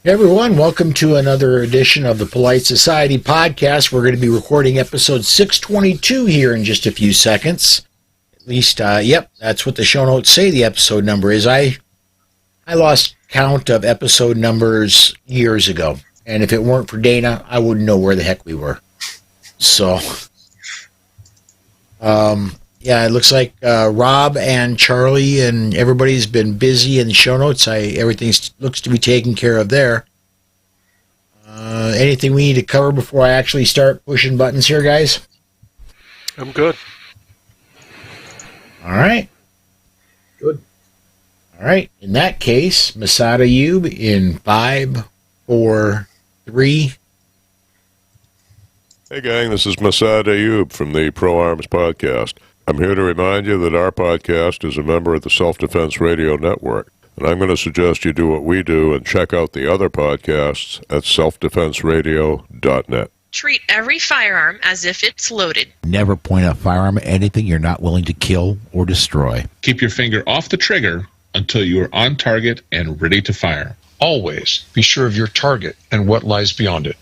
Hey everyone, welcome to another edition of the Polite Society podcast. We're going to be recording episode 622 here in just a few seconds. At least, yep, that's what the show notes say the episode number is. I lost count of episode numbers years ago, and if it weren't for Dana, I wouldn't know where the heck we were. So, yeah, it looks like Rob and Charlie and everybody's been busy in the show notes. Everything looks to be taken care of there. Anything we need to cover before I actually start pushing buttons here, guys? I'm good. All right. Good. All right. In that case, Masada Yub in 5, 4, 3. Hey gang, this is Masada Ayub from the Pro Arms Podcast. I'm here to remind you that our podcast is a member of the Self-Defense Radio Network, and I'm going to suggest you do what we do and check out the other podcasts at selfdefenseradio.net. Treat every firearm as if it's loaded. Never point a firearm at anything you're not willing to kill or destroy. Keep your finger off the trigger until you are on target and ready to fire. Always be sure of your target and what lies beyond it.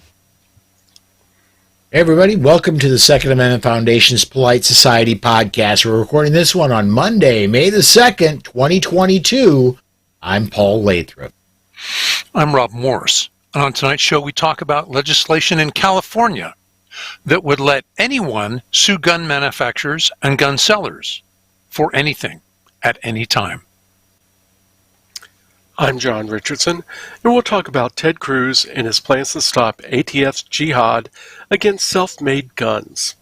Hey everybody, welcome to the Second Amendment Foundation's Polite Society podcast. We're recording this one on Monday, May the 2nd, 2022. I'm Paul Lathrop. I'm Rob Morris, and on tonight's show we talk about legislation in California that would let anyone sue gun manufacturers and gun sellers for anything at any time. I'm John Richardson, and we'll talk about Ted Cruz and his plans to stop ATF's jihad against self-made guns.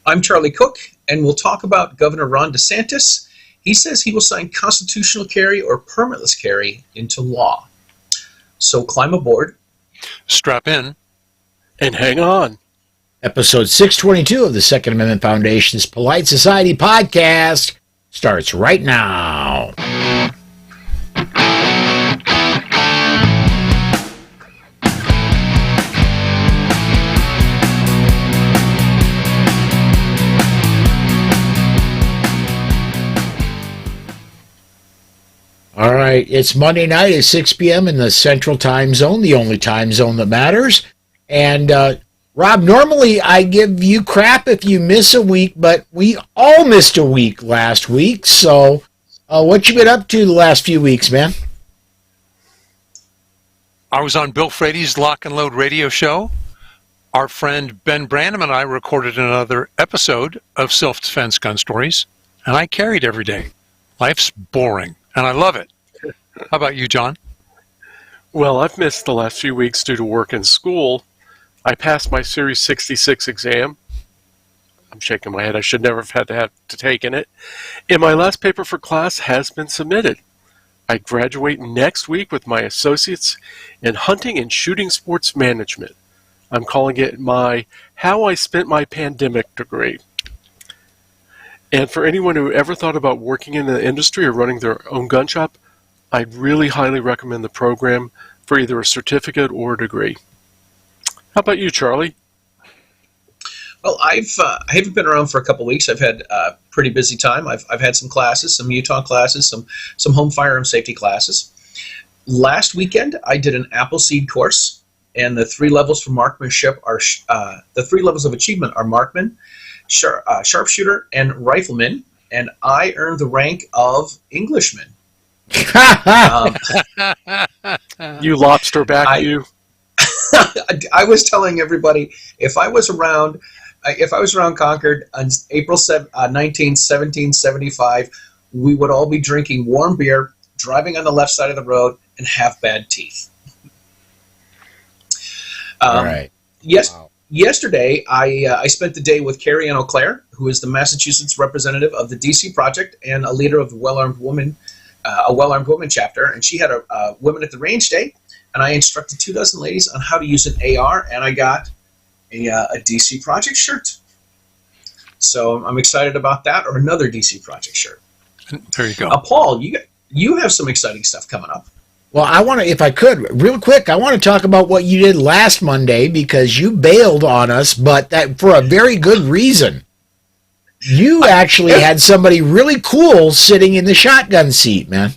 I'm Charlie Cook, and we'll talk about Governor Ron DeSantis. He says he will sign constitutional carry or permitless carry into law. So climb aboard. Strap in. And hang on. Episode 622 of the Second Amendment Foundation's Polite Society podcast starts right now. All right, it's Monday night at 6 p.m. in the Central Time Zone, the only time zone that matters. And, Rob, normally I give you crap if you miss a week, but we all missed a week last week. So what you been up to the last few weeks, man? I was on Bill Frady's Lock and Load radio show. Our friend Ben Branham and I recorded another episode of Self-Defense Gun Stories, and I carried every day. Life's boring, and I love it. How about you, John? Well, I've missed the last few weeks due to work and school. I passed my Series 66 exam. I'm shaking my head. I should never have had to take in it. And my last paper for class has been submitted. I graduate next week with my associates in hunting and shooting sports management. I'm calling it my How I Spent My Pandemic degree. And for anyone who ever thought about working in the industry or running their own gun shop, I'd really highly recommend the program for either a certificate or a degree. How about you, Charlie? Well, I haven't been around for a couple weeks. I've had a pretty busy time. I've had some classes, some Utah classes, some home firearm safety classes. Last weekend, I did an Appleseed course, and the 3 levels for marksmanship are the 3 levels of achievement are marksman, sharpshooter, and rifleman, and I earned the rank of Englishman. You lobster back, you. I was telling everybody if I was around Concord on April 19, 1775, we would all be drinking warm beer, driving on the left side of the road, and have bad teeth. All right. Yes. Wow. Yesterday, I spent the day with Carrie Ann O'Clair, who is the Massachusetts representative of the DC Project and a leader of the Well-Armed Woman chapter, and she had a Women at the Range Day, and I instructed 24 ladies on how to use an AR, and I got a DC Project shirt. So I'm excited about that, or another DC Project shirt. There you go. Paul, you have some exciting stuff coming up. Well, I want to, if I could, real quick, I want to talk about what you did last Monday because you bailed on us, but that for a very good reason. You actually had somebody really cool sitting in the shotgun seat, man.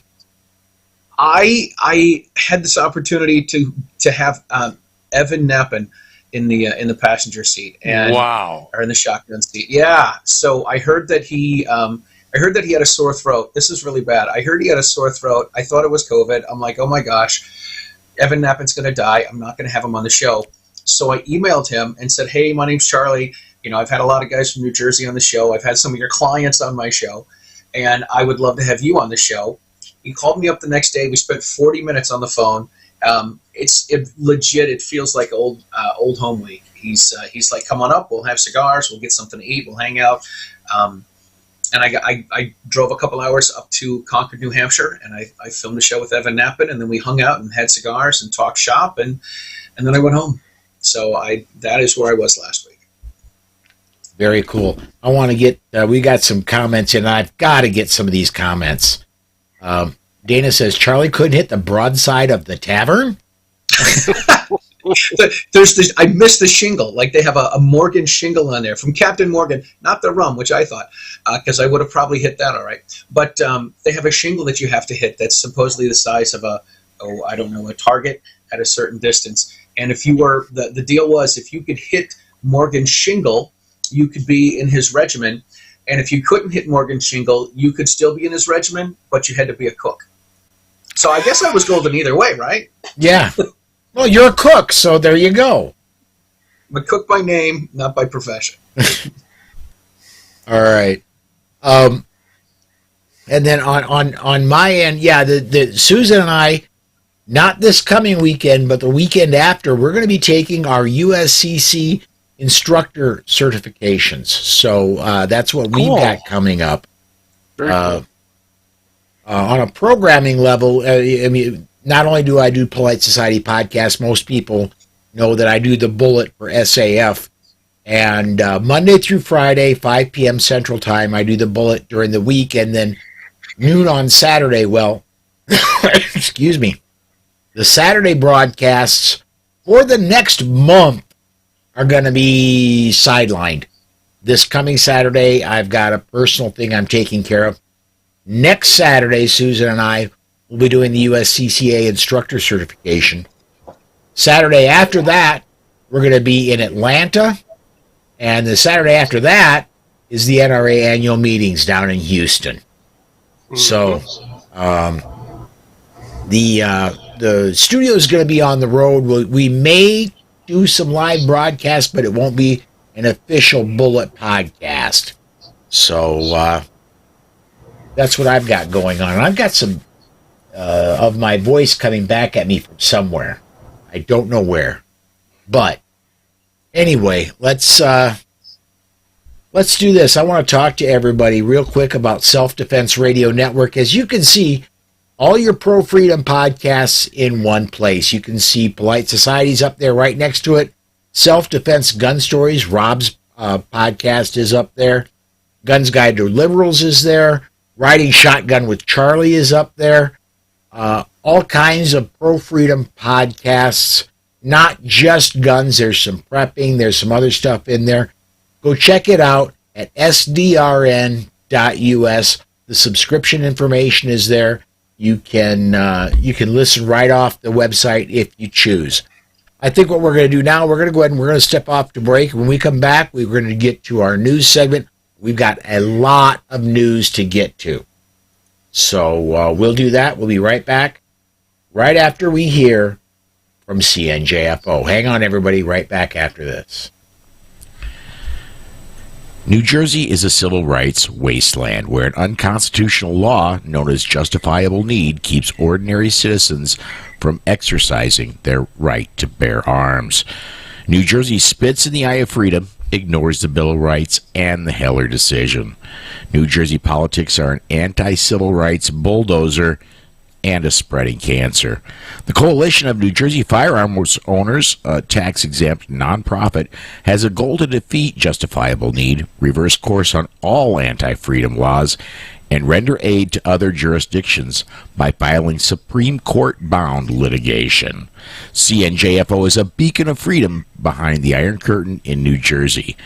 I had this opportunity to have Evan Knappen in the passenger seat, and Wow. or in the shotgun seat. Yeah. So I heard that he had a sore throat. This is really bad. I heard he had a sore throat. I thought it was COVID. I'm like, oh my gosh, Evan Knappen's going to die. I'm not going to have him on the show. So I emailed him and said, hey, my name's Charlie. I've had a lot of guys from New Jersey on the show. I've had some of your clients on my show, and I would love to have you on the show. He called me up the next day. We spent 40 minutes on the phone. It's legit. It feels like old home week. He's like, come on up. We'll have cigars. We'll get something to eat. We'll hang out. And I drove a couple hours up to Concord, New Hampshire, and I filmed the show with Evan Knappen, and then we hung out and had cigars and talked shop, and then I went home. So that is where I was last week. Very cool. I want to get, we got some comments, and I've got to get some of these comments. Dana says, Charlie couldn't hit the broadside of the tavern? I missed the shingle. Like, they have a Morgan shingle on there from Captain Morgan, not the rum, which I thought, because I would have probably hit that all right. But they have a shingle that you have to hit that's supposedly the size of a target at a certain distance. And if you were, the deal was, if you could hit Morgan's shingle, you could be in his regiment. And if you couldn't hit Morgan's shingle, you could still be in his regiment, but you had to be a cook. So I guess I was golden either way, right? Yeah. Well, you're a cook, so there you go. I'm a cook by name, not by profession. All right. And then on my end, yeah, the Susan and I, not this coming weekend, but the weekend after, we're going to be taking our Uscc instructor certifications. So that's what we've got coming up. Very cool. On a programming level, I mean, not only do I do Polite Society podcasts, most people know that I do the Bullet for SAF. And Monday through Friday, 5 p.m. Central Time, I do the Bullet during the week. And then noon on Saturday, well, excuse me, the Saturday broadcasts for the next month are going to be sidelined. This coming Saturday, I've got a personal thing I'm taking care of. Next Saturday, Susan and I will be doing the USCCA instructor certification. Saturday after that, we're going to be in Atlanta. And the Saturday after that is the NRA annual meetings down in Houston. So the studio is going to be on the road. We may do some live broadcasts, but it won't be an official Bullet podcast. So that's what I've got going on. And I've got some of my voice coming back at me from somewhere. I don't know where. But anyway, let's do this. I want to talk to everybody real quick about Self-Defense Radio Network. As you can see, all your pro-freedom podcasts in one place. You can see Polite Society's up there right next to it. Self-Defense Gun Stories, Rob's podcast is up there. Guns Guide to Liberals is there. Riding Shotgun with Charlie is up there. All kinds of pro-freedom podcasts, not just guns. There's some prepping. There's some other stuff in there. Go check it out at sdrn.us. The subscription information is there. You can listen right off the website if you choose. I think what we're going to do now, we're going to go ahead and we're going to step off to break. When we come back, we're going to get to our news segment. We've got a lot of news to get to. So we'll do that. We'll be right back right after we hear from CNJFO. Hang on, everybody. Right back after this. New Jersey is a civil rights wasteland where an unconstitutional law known as justifiable need keeps ordinary citizens from exercising their right to bear arms. New Jersey spits in the eye of freedom, ignores the Bill of Rights and the Heller decision. New Jersey politics are an anti-civil rights bulldozer and a spreading cancer. The Coalition of New Jersey Firearms Owners, a tax-exempt nonprofit, has a goal to defeat justifiable need, reverse course on all anti-freedom laws, and render aid to other jurisdictions by filing Supreme Court-bound litigation. CNJFO is a beacon of freedom behind the Iron Curtain in New Jersey.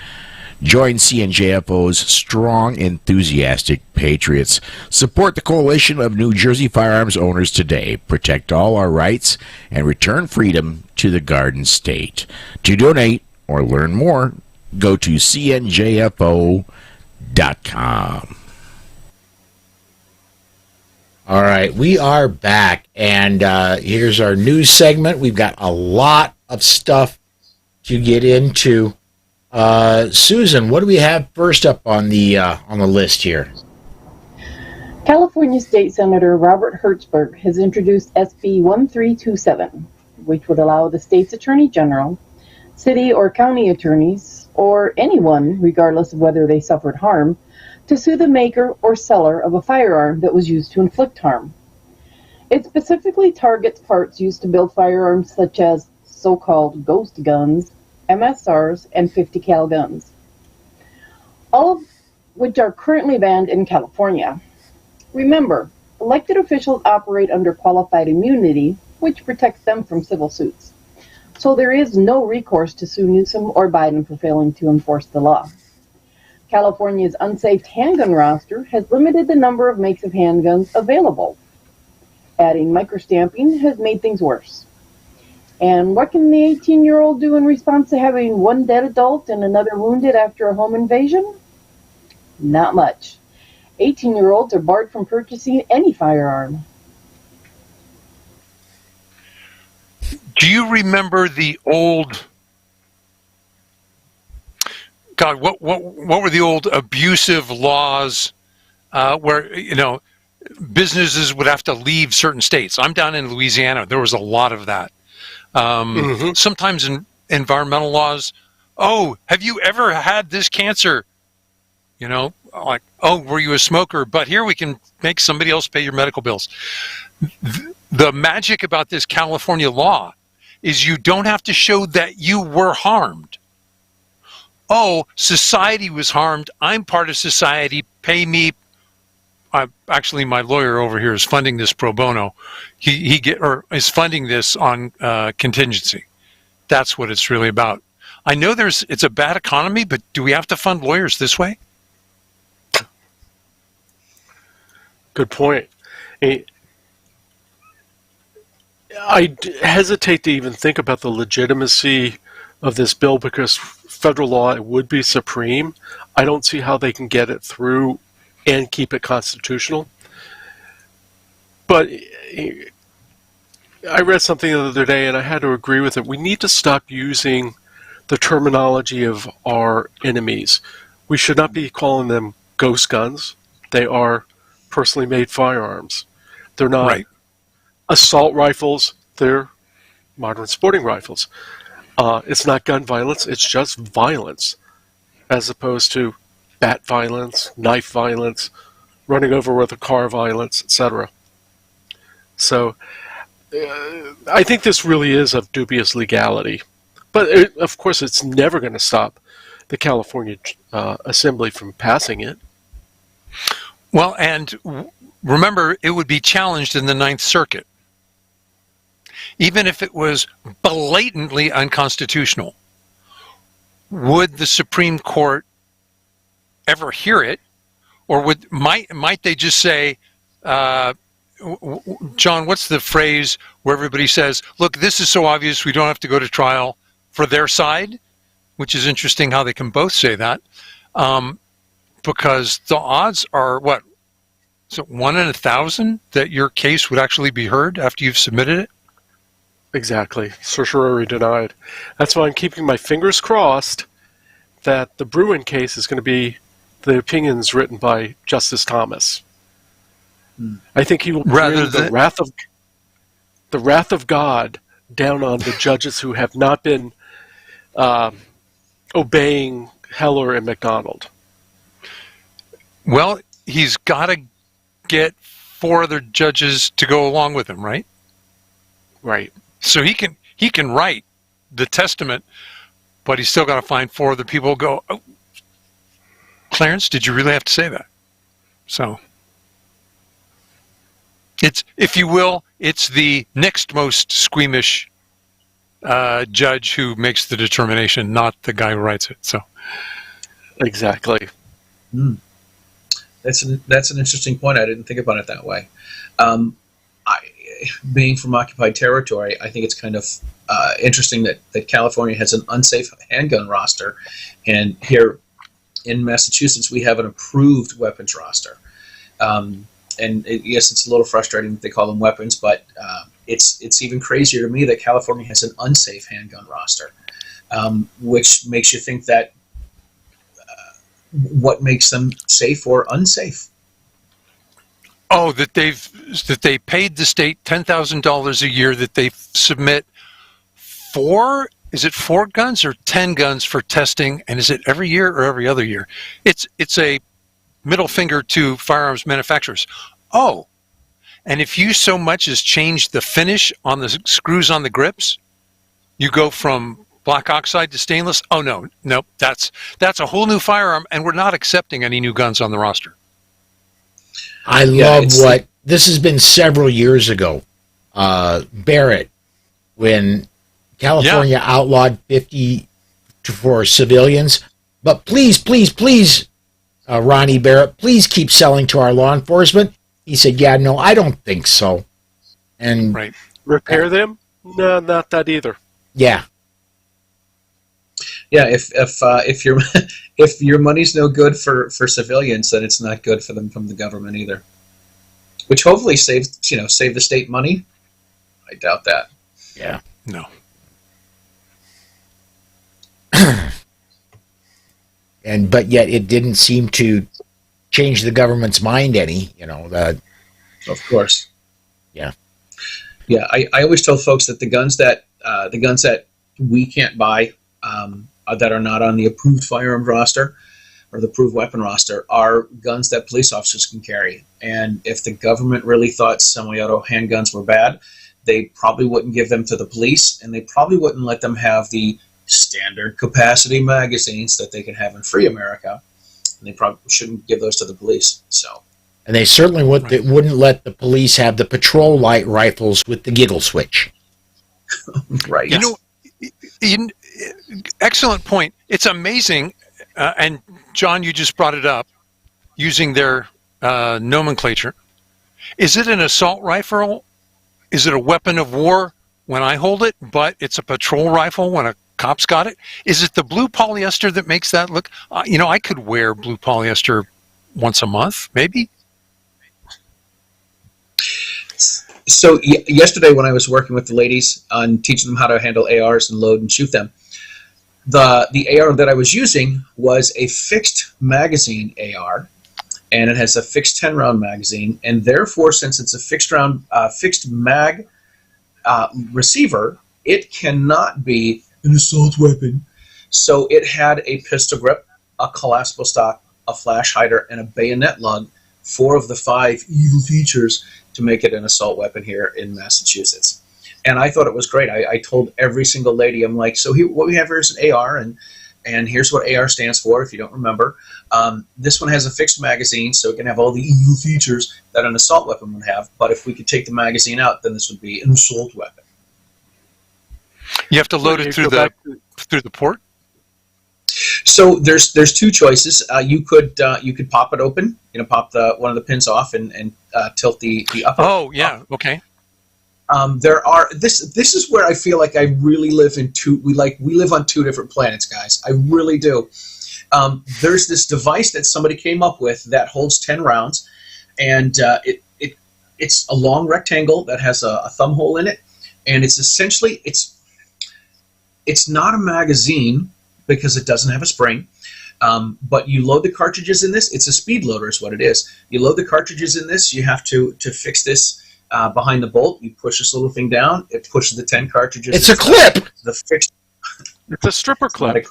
Join CNJFO's strong, enthusiastic patriots. Support the coalition of New Jersey firearms owners today. Protect all our rights and return freedom to the Garden State. To donate or learn more, go to cnjfo.com. All right, we are back, and here's our news segment. We've got a lot of stuff to get into. Susan, what do we have first up on the list here? California State Senator Robert Hertzberg has introduced SB 1327, which would allow the state's attorney general, city or county attorneys, or anyone, regardless of whether they suffered harm, to sue the maker or seller of a firearm that was used to inflict harm. It specifically targets parts used to build firearms such as so-called ghost guns, MSRs, and 50 cal guns, all of which are currently banned in California. Remember, elected officials operate under qualified immunity, which protects them from civil suits. So there is no recourse to sue Newsom or Biden for failing to enforce the law. California's unsafe handgun roster has limited the number of makes of handguns available. Adding microstamping has made things worse. And what can the 18-year-old do in response to having one dead adult and another wounded after a home invasion? Not much. 18-year-olds are barred from purchasing any firearm. Do you remember the old... God, what were the old abusive laws where, businesses would have to leave certain states? I'm down in Louisiana. There was a lot of that. Sometimes in environmental laws, oh, have you ever had this cancer? Like, oh, were you a smoker? But here we can make somebody else pay your medical bills. The magic about this California law is you don't have to show that you were harmed. Oh, society was harmed. I'm part of society. Pay me. Actually, my lawyer over here is funding this pro bono. He is funding this on contingency. That's what it's really about. I know it's a bad economy, but do we have to fund lawyers this way? Good point. I hesitate to even think about the legitimacy of this bill because federal law would be supreme. I don't see how they can get it through and keep it constitutional. But I read something the other day and I had to agree with it. We need to stop using the terminology of our enemies. We should not be calling them ghost guns. They are personally made firearms. They're not assault rifles. They're modern sporting rifles. It's not gun violence. It's just violence as opposed to bat violence, knife violence, running over with a car violence, etc. So I think this really is of dubious legality. But of course, it's never going to stop the California Assembly from passing it. Well, and remember, it would be challenged in the Ninth Circuit. Even if it was blatantly unconstitutional, would the Supreme Court ever hear it? Or might they just say, John, what's the phrase where everybody says, look, this is so obvious we don't have to go to trial for their side? Which is interesting how they can both say that. Because the odds are, what? So 1 in 1,000 that your case would actually be heard after you've submitted it? Exactly. Certiorari denied. That's why I'm keeping my fingers crossed that the Bruin case is going to be the opinions written by Justice Thomas. I think he will bring the wrath of God down on the judges who have not been obeying Heller and McDonald. Well, he's got to get 4 other judges to go along with him, right? Right. So he can write the testament, but he's still got to find 4 other people who go, oh, Clarence, did you really have to say that? So it's, if you will, it's the next most squeamish judge who makes the determination, not the guy who writes it. So Exactly. That's an interesting point. I didn't think about it that way. Being from occupied territory, I think it's kind of interesting that California has an unsafe handgun roster, and here in Massachusetts we have an approved weapons roster. Yes, it's a little frustrating that they call them weapons, but it's even crazier to me that California has an unsafe handgun roster, which makes you think that what makes them safe or unsafe? Oh, that they paid the state $10,000 a year that they submit four guns or 10 guns for testing, and is it every year or every other year? It's a middle finger to firearms manufacturers. Oh, and if you so much as change the finish on the screws on the grips, you go from black oxide to stainless. Oh no, that's a whole new firearm, and we're not accepting any new guns on the roster. I love this has been several years ago. Barrett, when California outlawed 50 for civilians, but please, Ronnie Barrett, please keep selling to our law enforcement. He said, "Yeah, no, I don't think so." And right, repair them? No, not that either. Yeah. Yeah, if your money's no good for civilians, then it's not good for them from the government either. Which hopefully save the state money. I doubt that. Yeah. No. But yet it didn't seem to change the government's mind any. That. Of course. Yeah. Yeah, I always tell folks that the guns that we can't buy. That are not on the approved firearms roster or the approved weapon roster are guns that police officers can carry. And if the government really thought semi-auto handguns were bad, they probably wouldn't give them to the police, and they probably wouldn't let them have the standard capacity magazines that they can have in free America. And they probably shouldn't give those to the police. And they certainly wouldn't let the police have the patrol light rifles with the giggle switch. Right. Excellent point. It's amazing, and John, you just brought it up, using their nomenclature. Is it an assault rifle? Is it a weapon of war when I hold it, but it's a patrol rifle when a cop's got it? Is it the blue polyester that makes that look? I could wear blue polyester once a month, maybe. So yesterday when I was working with the ladies on teaching them how to handle ARs and load and shoot them, the AR that I was using was a fixed magazine AR, and it has a fixed 10-round magazine, and therefore, since it's a fixed mag receiver, it cannot be an assault weapon. So it had a pistol grip, a collapsible stock, a flash hider, and a bayonet lug, 4 of the 5 evil features to make it an assault weapon here in Massachusetts. And I thought it was great. I told every single lady, I'm like, so here, what we have here is an AR, and here's what AR stands for, if you don't remember. This one has a fixed magazine, so it can have all the evil features that an assault weapon would have. But if we could take the magazine out, then this would be an assault weapon. You have to load it through the port? So there's 2 choices. You could pop it open, pop one of the pins off and tilt the upper. Oh yeah, okay. There are this is where I feel like I really live in we live on 2 different planets, guys. I really do. There's this device that somebody came up with that holds 10 rounds, and it's a long rectangle that has a thumb hole in it, and it's essentially it's not a magazine because it doesn't have a spring. But you load the cartridges in this. It's a speed loader is what it is. You load the cartridges in this. You have to fix this behind the bolt. You push this little thing down. It pushes the 10 cartridges. It's a clip. The fixed. It's a stripper clip.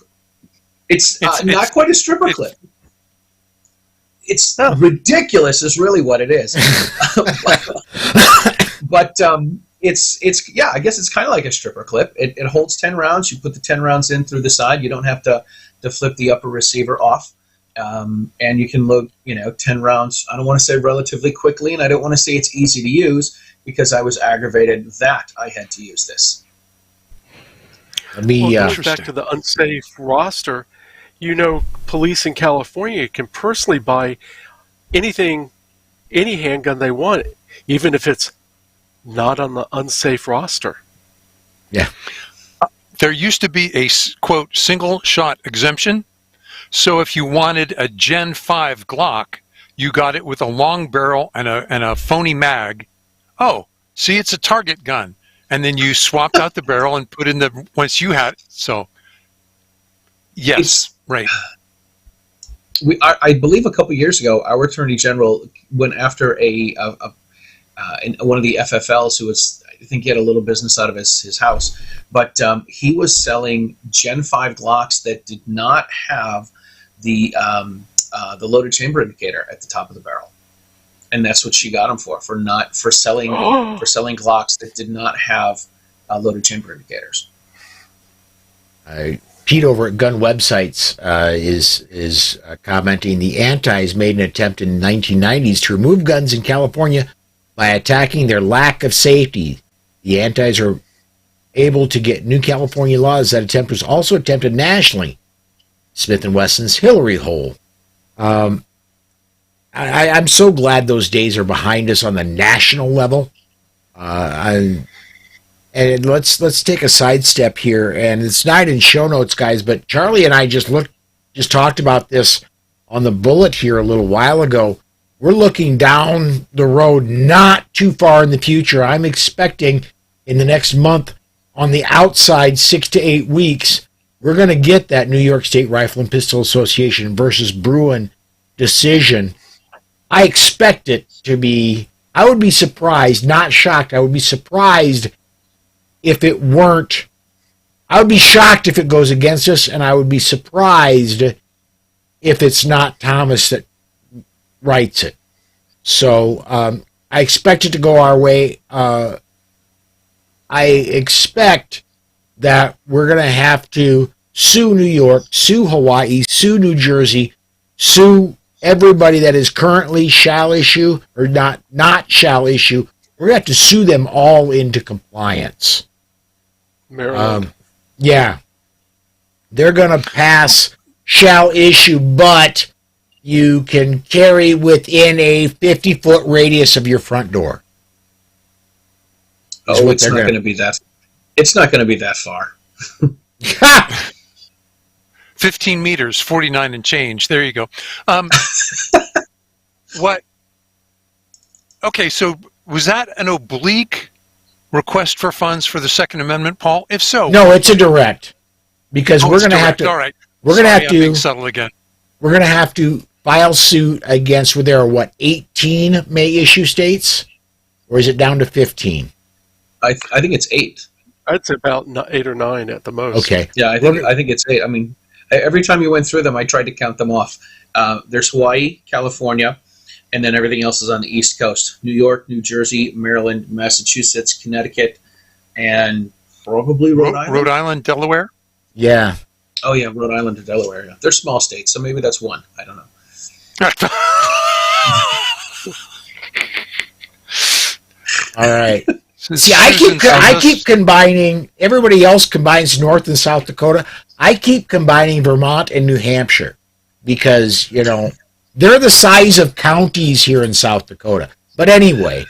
It's not quite a stripper clip. It's ridiculous is really what it is. But it's yeah, I guess it's kind of like a stripper clip. It holds 10 rounds. You put the 10 rounds in through the side. You don't have to flip the upper receiver off. And you can load 10 rounds. I don't want to say relatively quickly, and I don't want to say it's easy to use because I was aggravated that I had to use this. Well, back to the unsafe roster. police in California can personally buy anything, any handgun they want, even if it's not on the unsafe roster. Yeah. There used to be a, quote, single shot exemption. So if you wanted a Gen 5 Glock, you got it with a long barrel and a phony mag. Oh, see, it's a target gun. And then you swapped out the barrel and put in the, once you had it. So, yes, right. I believe a couple years ago, our Attorney General went after one of the FFLs who was, I think he had a little business out of his house, but he was selling Gen 5 Glocks that did not have the loaded chamber indicator at the top of the barrel, and that's what she got him for selling Glocks that did not have loaded chamber indicators. Pete over at Gun Websites is commenting, the Antis made an attempt in the 1990s to remove guns in California by attacking their lack of safety. The Antis are able to get new California laws. That attempt was also attempted nationally. Smith & Wesson's Hillary hole. I'm so glad those days are behind us on the national level. And let's take a sidestep here, and it's not in show notes, guys, but Charlie and I just talked about this on the bullet here a little while ago. We're looking down the road not too far in the future. I'm expecting in the next month, on the outside 6 to 8 weeks, we're going to get that New York State Rifle and Pistol Association versus Bruin decision. I expect it to be, I would be surprised, not shocked, I would be surprised if it weren't. I would be shocked if it goes against us, and I would be surprised if it's not Thomas that writes it. So I expect it to go our way. I expect that we're going to have to sue New York, sue Hawaii, sue New Jersey, sue everybody that is currently shall issue or not shall issue. We're going to have to sue them all into compliance. Maryland. Yeah. They're going to pass shall issue, but you can carry within a 50-foot radius of your front door. Oh, it's not going to be that. It's not going to be that far. 15 meters, 49 and change. There you go. What? Okay, so was that an oblique request for funds for the Second Amendment, Paul? If so, no, it's a direct, because we're going to have to. All right, we're going to have to. Being subtle again. We're going to have to file suit against. There are 18 may issue states, or is it down to 15? I think it's 8. It's about 8 or 9 at the most. Okay. Yeah, I think it's 8. I mean, every time you went through them, I tried to count them off. There's Hawaii, California, and then everything else is on the East Coast. New York, New Jersey, Maryland, Massachusetts, Connecticut, and probably Rhode Island. Rhode Island, Delaware? Yeah. Oh, yeah, Rhode Island and Delaware. Yeah. They're small states, so maybe that's 1. I don't know. All right. See, I keep combining. Everybody else combines North and South Dakota. I keep combining Vermont and New Hampshire because they're the size of counties here in South Dakota. But anyway,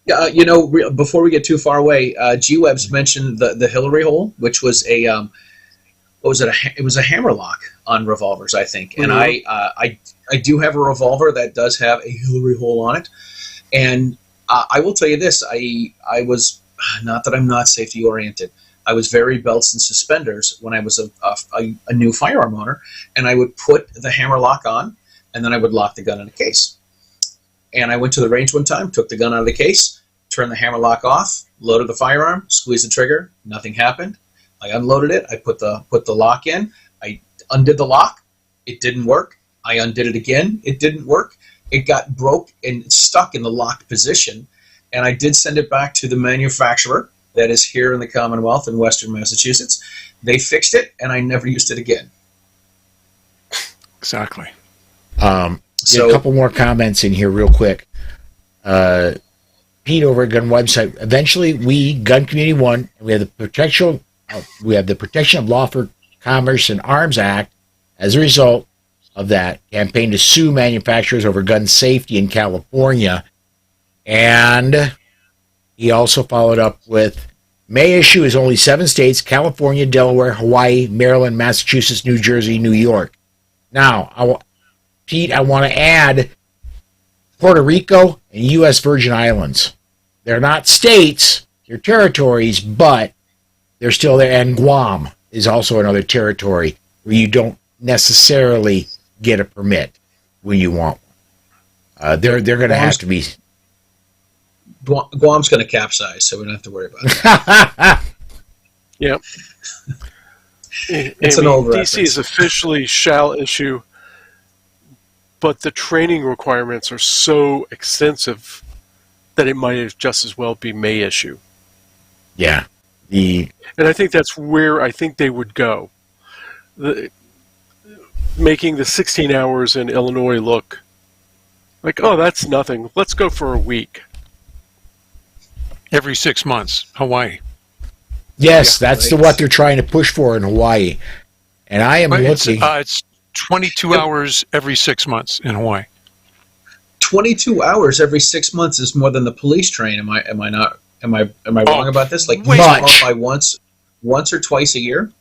before we get too far away, G-Webs mentioned the Hillary hole, which was a what was it? It was a hammerlock on revolvers, I think. And I do have a revolver that does have a Hillary hole on it, and I will tell you this: I was, not that I'm not safety oriented, I was very belts and suspenders when I was a new firearm owner, and I would put the hammerlock on, and then I would lock the gun in a case. And I went to the range one time, took the gun out of the case, turned the hammerlock off, loaded the firearm, squeezed the trigger, nothing happened. I unloaded it, I put the lock in, I undid the lock, it didn't work. I undid it again, it didn't work. It got broke and stuck in the locked position, and I did send it back to the manufacturer that is here in the Commonwealth in Western Massachusetts. They fixed it, and I never used it again. Exactly. So a couple more comments in here real quick. Pete over at Gun Website. Eventually, we, Gun Community, won, and we have the protection of lawful Commerce and Arms Act as a result of that campaign to sue manufacturers over gun safety in California. And he also followed up with, may issue is only 7 states: California, Delaware, Hawaii, Maryland, Massachusetts, New Jersey, New York. Now, Pete, I want to add Puerto Rico and U.S. Virgin Islands. They're not states, they're territories, but they're still there. And Guam is also another territory where you don't necessarily get a permit when you want one. They're going to have to be. Guam's going to capsize, so we don't have to worry about it. Yep. It's an old reference. DC is officially shall issue, but the training requirements are so extensive that it might just as well be may issue. Yeah. And I think that's where I think they would go. Making the 16 hours in Illinois look like, oh, that's nothing. Let's go for a week. Every 6 months, Hawaii. Yes, that's what they're trying to push for in Hawaii. And I am looking. It's 22 hours every 6 months in Hawaii. 22 hours every 6 months is more than the police train. Am I not? Am I wrong about this? Like, police qualify once or twice a year?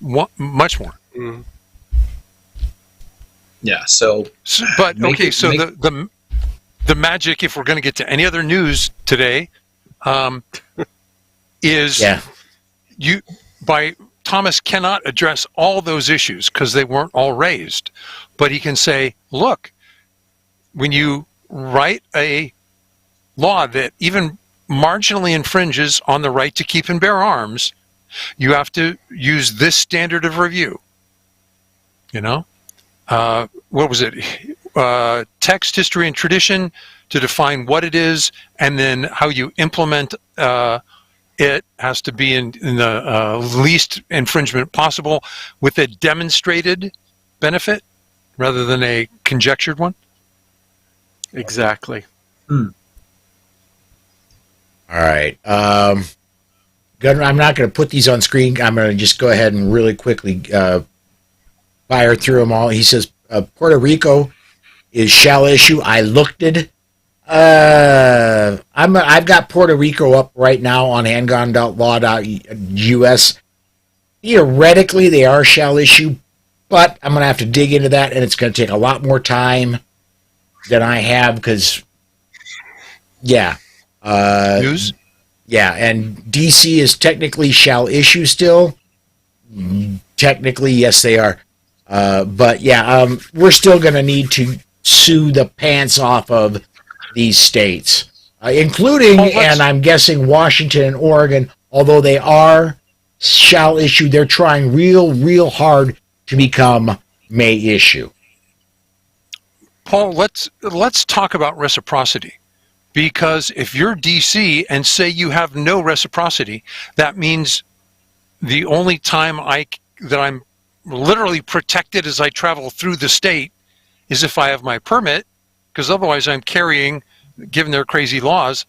Much more. Mm. Yeah. So but okay. So the magic, if we're going to get to any other news today, is Thomas cannot address all those issues because they weren't all raised, but he can say, look, when you write a law that even marginally infringes on the right to keep and bear arms, you have to use this standard of review. You know, what was it? Text, history, and tradition to define what it is, and then how you implement it has to be in the least infringement possible with a demonstrated benefit rather than a conjectured one. Exactly. All right. Gunner, I'm not going to put these on screen. I'm going to just go ahead and really quickly fire through them all. He says Puerto Rico is shall issue. I looked it. I've got Puerto Rico up right now on handgun.law.us. Theoretically, they are shall issue, but I'm going to have to dig into that, and it's going to take a lot more time than I have because, news? Yeah, and DC is technically shall issue still. Technically, yes, they are. But we're still going to need to sue the pants off of these states, including, and I'm guessing Washington and Oregon, although they are shall issue, they're trying real hard to become may issue. Paul, let's talk about reciprocity. Because if you're DC and say you have no reciprocity, that means the only time that I'm literally protected as I travel through the state is if I have my permit, because otherwise I'm carrying, given their crazy laws,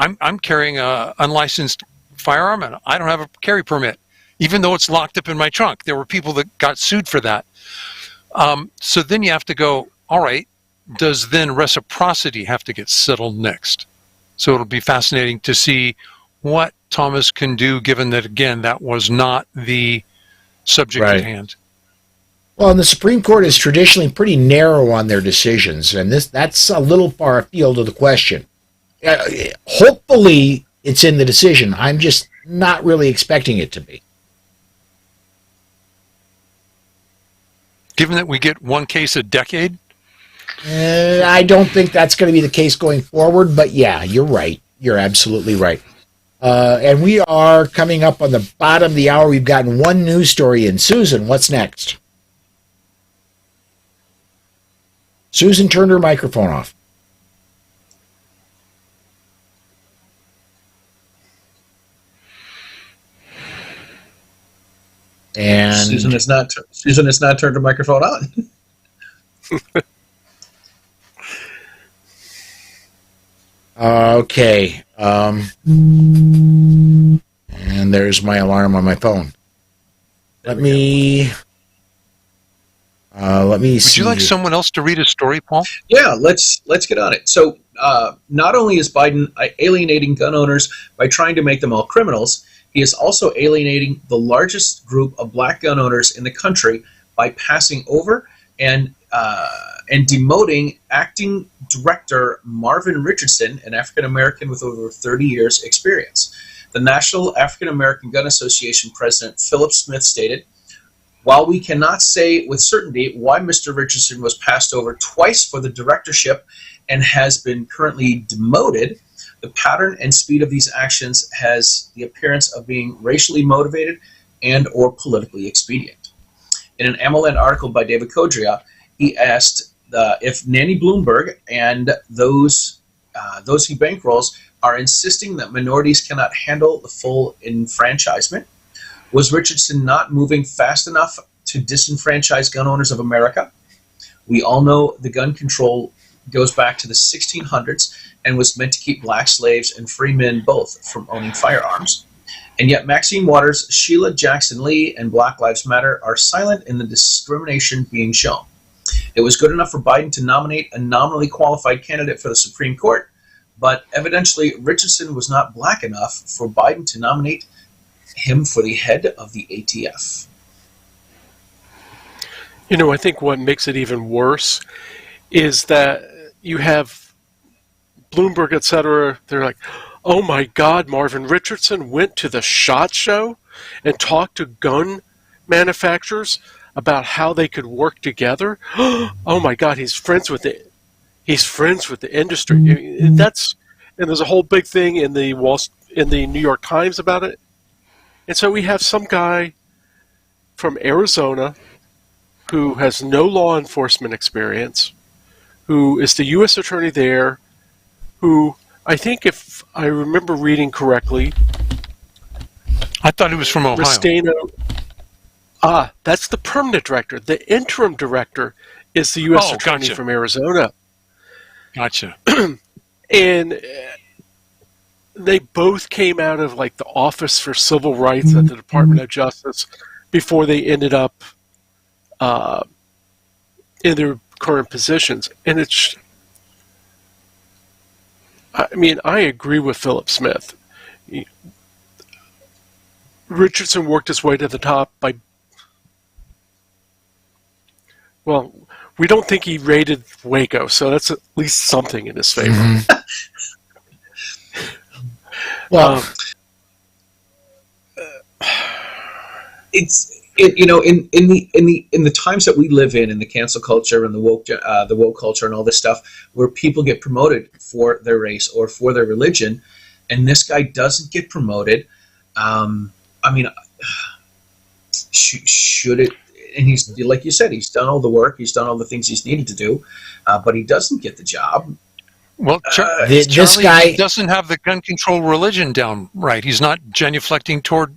I'm carrying a unlicensed firearm and I don't have a carry permit, even though it's locked up in my trunk. There were people that got sued for that. So then you have to go, all right, does then reciprocity have to get settled next? So it'll be fascinating to see what Thomas can do, given that, again, that was not the subject at hand. Well, and the Supreme Court is traditionally pretty narrow on their decisions, and that's a little far afield of the question. Hopefully, it's in the decision. I'm just not really expecting it to be. Given that we get one case a decade? I don't think that's going to be the case going forward, but yeah, you're right. You're absolutely right. And we are coming up on the bottom of the hour. We've gotten one news story in. Susan, what's next? Susan turned her microphone off. And Susan has not turned her microphone on. Okay. And there's my alarm on my phone. Let me see. Would you like someone else to read a story, Paul? Yeah, let's get on it. So, not only is Biden alienating gun owners by trying to make them all criminals, he is also alienating the largest group of black gun owners in the country by passing over and demoting acting director Marvin Richardson, an African American with over 30 years' experience. The National African American Gun Association president Philip Smith stated, "While we cannot say with certainty why Mr. Richardson was passed over twice for the directorship and has been currently demoted, the pattern and speed of these actions has the appearance of being racially motivated and or politically expedient." In an AMLN article by David Kodria, he asked if Nanny Bloomberg and those he bankrolls are insisting that minorities cannot handle the full enfranchisement. Was Richardson not moving fast enough to disenfranchise gun owners of America? We all know the gun control goes back to the 1600s and was meant to keep black slaves and free men both from owning firearms. And yet Maxine Waters, Sheila Jackson Lee, and Black Lives Matter are silent in the discrimination being shown. It was good enough for Biden to nominate a nominally qualified candidate for the Supreme Court, but evidently Richardson was not black enough for Biden to nominate him for the head of the ATF. You know, I think what makes it even worse is that you have Bloomberg, etc. They're like, oh my God, Marvin Richardson went to the SHOT Show and talked to gun manufacturers about how they could work together. Oh my God, he's friends with the industry. I mean, and there's a whole big thing in the New York Times about it. And so we have some guy from Arizona who has no law enforcement experience, who is the U.S. attorney there, who I think, if I remember reading correctly, I thought he was from Ohio. Restaino. That's the permanent director. The interim director is the U.S. attorney from Arizona. Gotcha. And they both came out of like the Office for Civil Rights at the Department of Justice before they ended up in their current positions. And I agree with Philip Smith. Richardson worked his way to the top by, well, we don't think he raided Waco, so that's at least something in his favor. Mm-hmm. Well, in the times that we live in the cancel culture and the woke culture and all this stuff, where people get promoted for their race or for their religion, and this guy doesn't get promoted. Should it? And he's, like you said, he's done all the work, he's done all the things he's needed to do, but he doesn't get the job. Well, this guy doesn't have the gun control religion down right. He's not genuflecting toward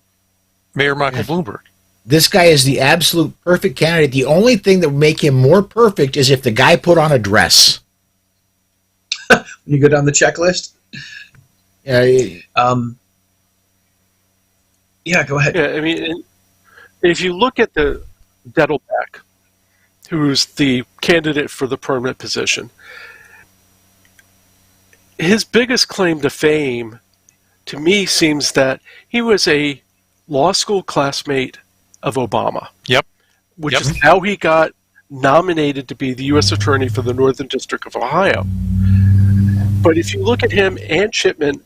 Mayor Michael Bloomberg. This guy is the absolute perfect candidate. The only thing that would make him more perfect is if the guy put on a dress. You go down the checklist? Yeah, go ahead. Yeah, I mean, if you look at the Dettelbach, who's the candidate for the permanent position, his biggest claim to fame, to me, seems that he was a law school classmate of Obama. Yep. Which is how he got nominated to be the U.S. Attorney for the Northern District of Ohio. But if you look at him and Chipman,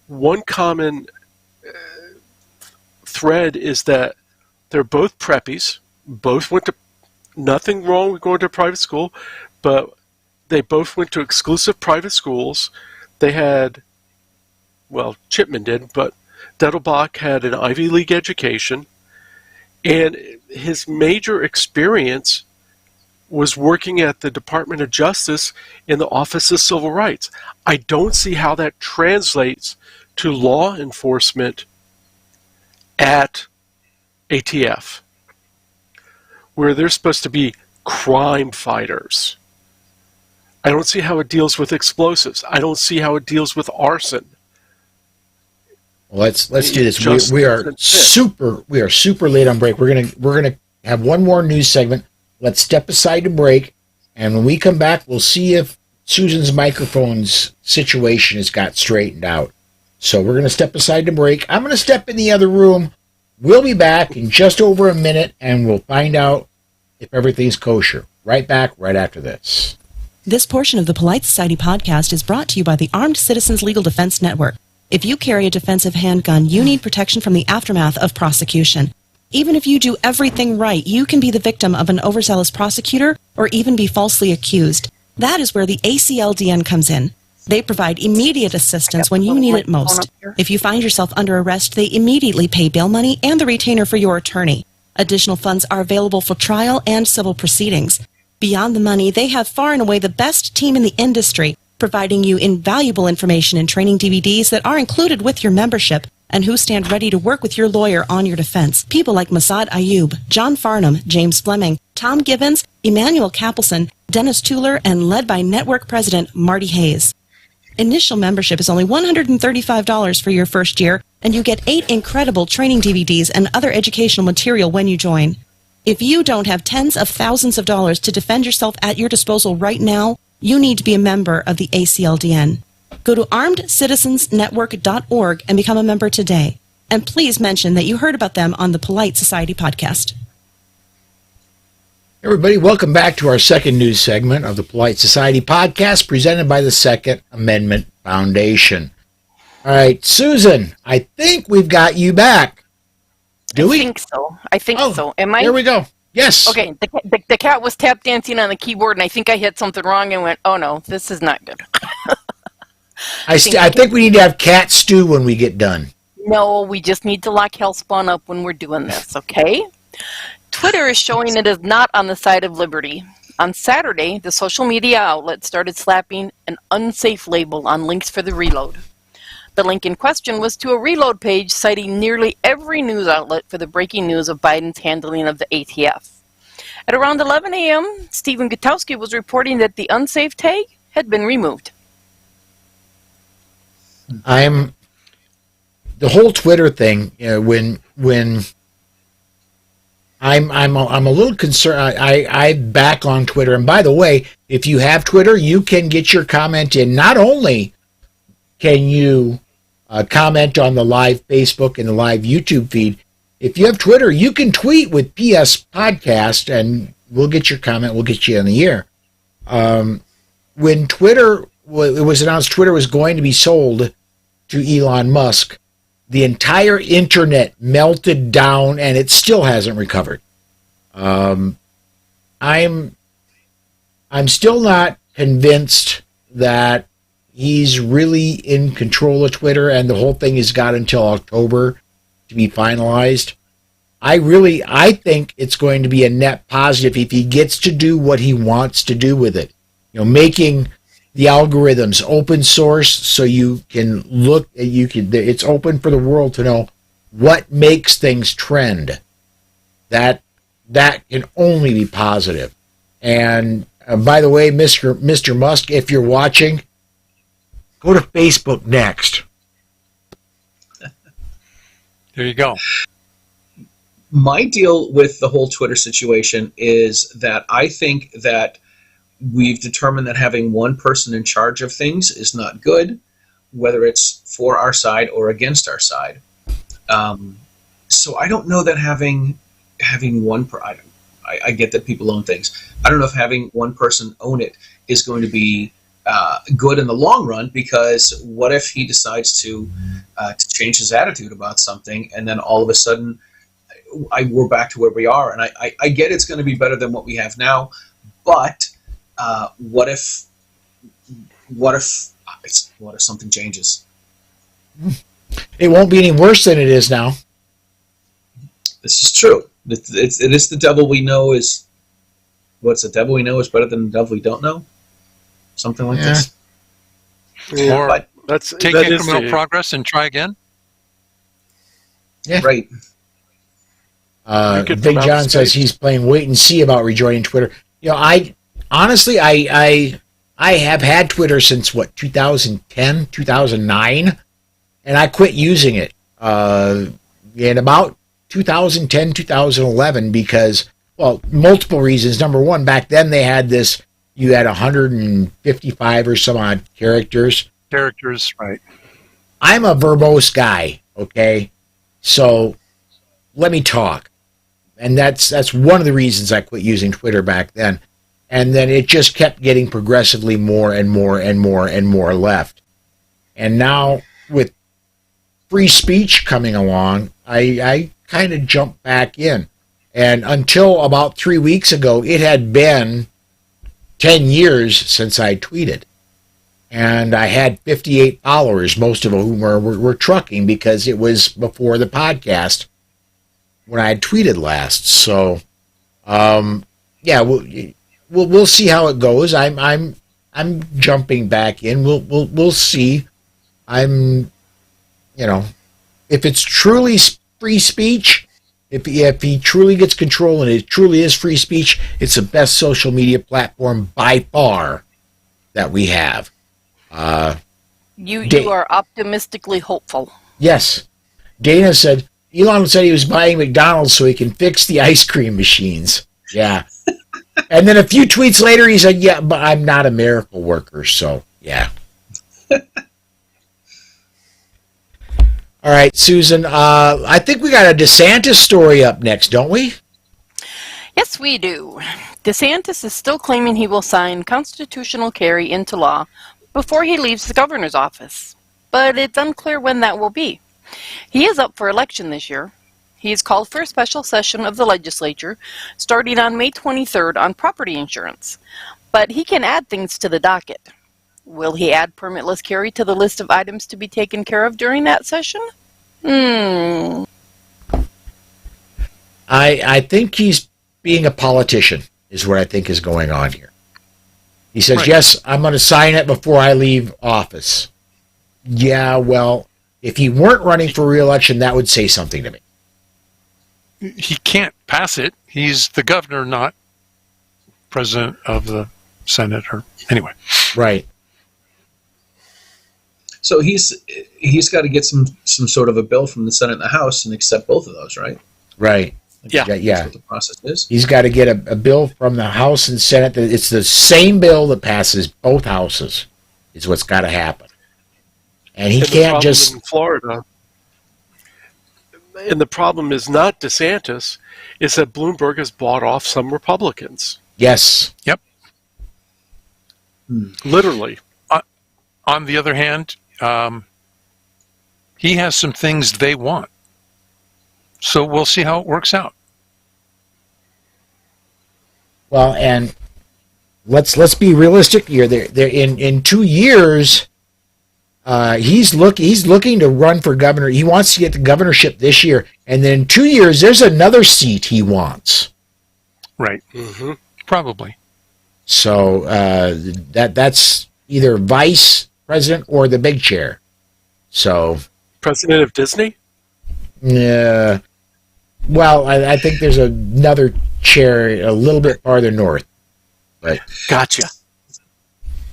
one common thread is that they're both preppies, both went to, nothing wrong with going to private school, but they both went to exclusive private schools. They had, well, Chipman did, but Dettelbach had an Ivy League education, and his major experience was working at the Department of Justice in the Office of Civil Rights. I don't see how that translates to law enforcement at ATF, where they're supposed to be crime fighters. I don't see how it deals with explosives. I don't see how it deals with arson. let's do this. We are super late on break. We're gonna have one more news segment. Let's step aside to break, and when we come back, we'll see if Susan's microphone's situation has got straightened out. So we're gonna step aside to break. I'm gonna step in the other room. We'll be back in just over a minute, and we'll find out if everything's kosher. Right back, right after this. This portion of the Polite Society podcast is brought to you by the Armed Citizens Legal Defense Network. If you carry a defensive handgun, you need protection from the aftermath of prosecution. Even if you do everything right, you can be the victim of an overzealous prosecutor or even be falsely accused. That is where the ACLDN comes in. They provide immediate assistance when you need it most. If you find yourself under arrest, they immediately pay bail money and the retainer for your attorney. Additional funds are available for trial and civil proceedings. Beyond the money, they have far and away the best team in the industry, providing you invaluable information and training DVDs that are included with your membership and who stand ready to work with your lawyer on your defense. People like Masad Ayub, John Farnham, James Fleming, Tom Gibbons, Emmanuel Capelson, Dennis Tuller, and led by Network President Marty Hayes. Initial membership is only $135 for your first year, and you get 8 incredible training DVDs and other educational material when you join. If you don't have tens of thousands of dollars to defend yourself at your disposal right now, you need to be a member of the ACLDN. Go to armedcitizensnetwork.org and become a member today. And please mention that you heard about them on the Polite Society podcast. Everybody, welcome back to our second news segment of the Polite Society podcast presented by the Second Amendment Foundation. All right, Susan, I think we've got you back. Do we? I think so. Am I? There we go. Yes. Okay, the cat was tap dancing on the keyboard, and I think I hit something wrong and went, oh no, this is not good. I think we need to have cat stew when we get done. No, we just need to lock Hellspawn up when we're doing this, okay? Twitter is showing it is not on the side of liberty. On Saturday, the social media outlet started slapping an unsafe label on links for the reload. The link in question was to a reload page citing nearly every news outlet for the breaking news of Biden's handling of the ATF. At around 11 a.m., Stephen Gutowski was reporting that the unsafe tag had been removed. The whole Twitter thing, when I'm a little concerned. I'm back on Twitter, and by the way, if you have Twitter, you can get your comment in. Not only can you comment on the live Facebook and the live YouTube feed, if you have Twitter, you can tweet with PS Podcast, and we'll get your comment. We'll get you in the air. When Twitter, it was announced Twitter was going to be sold to Elon Musk, the entire internet melted down, and it still hasn't recovered. I'm still not convinced that he's really in control of Twitter, and the whole thing has got until October to be finalized. I think it's going to be a net positive if he gets to do what he wants to do with it. Making the algorithms open source so you can look, it's open for the world to know what makes things trend. That can only be positive. And by the way, Mr. Musk, if you're watching, go to Facebook next. There you go. My deal with the whole Twitter situation is that I think that we've determined that having one person in charge of things is not good, whether it's for our side or against our side. So I don't know that having one I get that people own things. I don't know if having one person own it is going to be good in the long run, because what if he decides to change his attitude about something, and then all of a sudden we're back to where we are. And I get it's going to be better than what we have now, but what if something changes? It won't be any worse than it is now. This is true. It is the devil we know is... What's the devil we know is better than the devil we don't know? Something like this. Yeah. Or that take incremental progress and try again. Yeah. Right. Big John says he's playing wait and see about rejoining Twitter. I honestly have had Twitter since 2010, 2009, and I quit using it. in about 2010, 2011 because, well, multiple reasons. Number one, back then they had this, you had 155 or some odd characters. Right. I'm a verbose guy, okay? So let me talk. And that's one of the reasons I quit using Twitter back then. And then it just kept getting progressively more and more and more and more left. And now with free speech coming along, I kind of jumped back in. And until about 3 weeks ago, it had been 10 years since I tweeted. And I had 58 followers, most of whom were trucking because it was before the podcast when I had tweeted last. So, yeah, we'll see how it goes. I'm jumping back in. We'll see. If it's truly free speech, if he truly gets control and it truly is free speech, it's the best social media platform by far that we have. You are optimistically hopeful. Yes. Dana said, Elon said he was buying McDonald's so he can fix the ice cream machines. Yeah. And then a few tweets later, he said, yeah, but I'm not a miracle worker, so yeah. All right, Susan, I think we got a DeSantis story up next, don't we? Yes, we do. DeSantis is still claiming he will sign constitutional carry into law before he leaves the governor's office, but it's unclear when that will be. He is up for election this year. He has called for a special session of the legislature starting on May 23rd on property insurance, but he can add things to the docket. Will he add permitless carry to the list of items to be taken care of during that session? I think he's being a politician, is what I think is going on here. He says, right. Yes, I'm going to sign it before I leave office. Yeah, well, if he weren't running for re-election, that would say something to me. He can't pass it. He's the governor, not president of the Senate. Or anyway. Right. So he's got to get some sort of a bill from the Senate and the House and accept both of those, right? Right. Yeah. Yeah. That's what the process is. He's got to get a bill from the House and Senate. It's the same bill that passes both houses is what's got to happen. And he can't just... in Florida, and the problem is not DeSantis, is that Bloomberg has bought off some Republicans. Yes. Yep. Literally. On the other hand, he has some things they want. So we'll see how it works out. Well, and let's be realistic here. They're in 2 years, he's looking to run for governor. He wants to get the governorship this year, and then in 2 years, there's another seat he wants. Right. Mm-hmm. Probably. So that's either vice president or the big chair. So president of Disney? Yeah. Well, I think there's another chair a little bit farther north. But gotcha.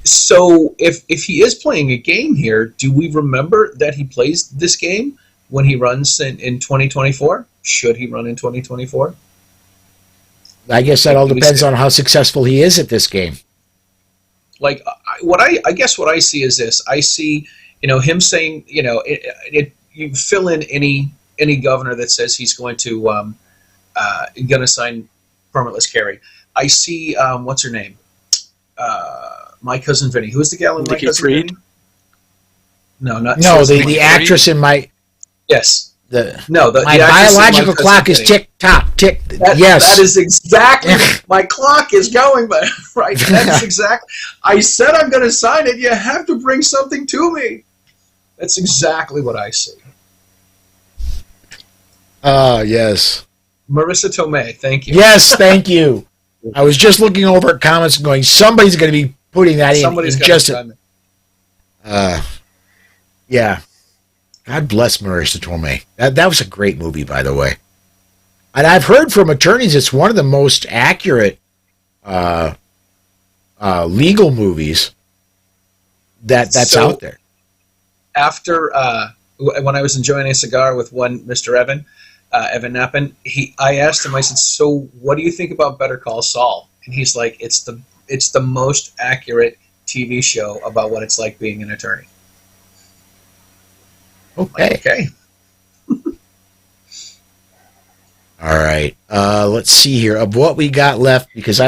So if he is playing a game here, do we remember that he plays this game when he runs in 2024? Should he run in 2024? I guess that all depends on how successful he is at this game. Like I guess what I see is this. I see, him saying, you fill in any governor that says he's going to sign permitless carry. I see what's her name? My Cousin Vinny. Who's the gal in My Cousin Vinny? No, not the actress in My. Yes. My biological clock is tick tock tick. Yes, that is exactly. My clock is going, but right. That is exactly. I said I'm going to sign it. You have to bring something to me. That's exactly what I see. Yes. Marissa Tomei, thank you. Yes, thank you. I was just looking over at comments and going, somebody's going to be putting that Somebody's in just yeah. God bless Marissa Tomei. That was a great movie, by the way. And I've heard from attorneys it's one of the most accurate legal movies that's out there. After when I was enjoying a cigar with one Mr. Evan Knappen, I asked him, I said, so what do you think about Better Call Saul? And he's like, it's the most accurate TV show about what it's like being an attorney. Okay. All right. Let's see here. Of what we got left, because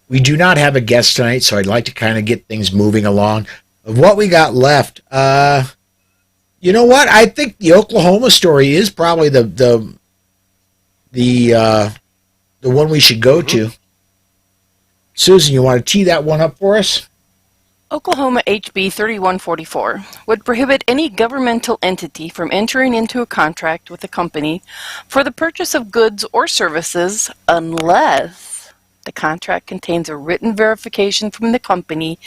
we do not have a guest tonight, so I'd like to kind of get things moving along. Of what we got left, you know what? I think the Oklahoma story is probably the one we should go to. Susan, you want to tee that one up for us? Oklahoma HB 3144 would prohibit any governmental entity from entering into a contract with a company for the purchase of goods or services unless the contract contains a written verification from the company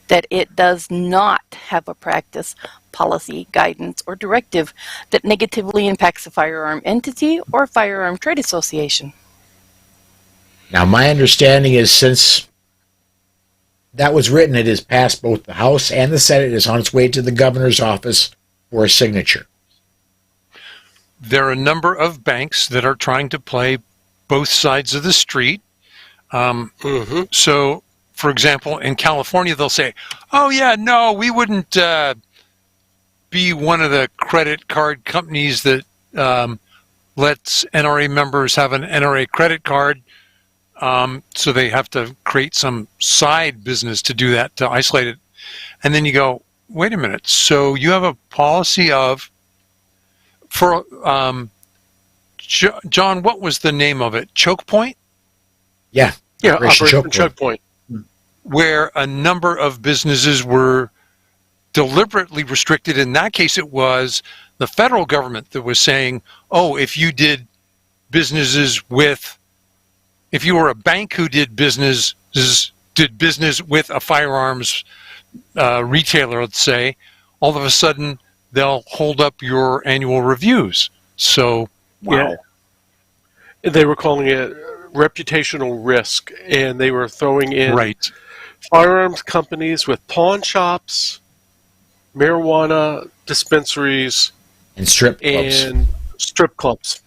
that it does not have a practice, policy, guidance, or directive that negatively impacts a firearm entity or firearm trade association. Now, my understanding is since that was written, it has passed both the House and the Senate. It is on its way to the governor's office for a signature. There are a number of banks that are trying to play both sides of the street. So, for example, in California, they'll say, oh, yeah, no, we wouldn't be one of the credit card companies that lets NRA members have an NRA credit card. So they have to create some side business to do that, to isolate it. And then you go, wait a minute. So you have a policy John, what was the name of it? Choke Point? Yeah. Yeah, Operation Choke Point. Where a number of businesses were deliberately restricted. In that case, it was the federal government that was saying, oh, if you were a bank who did business with a firearms retailer, let's say, all of a sudden they'll hold up your annual reviews. So, wow. Yeah. They were calling it reputational risk, and they were throwing in firearms companies with pawn shops, marijuana dispensaries, and strip clubs.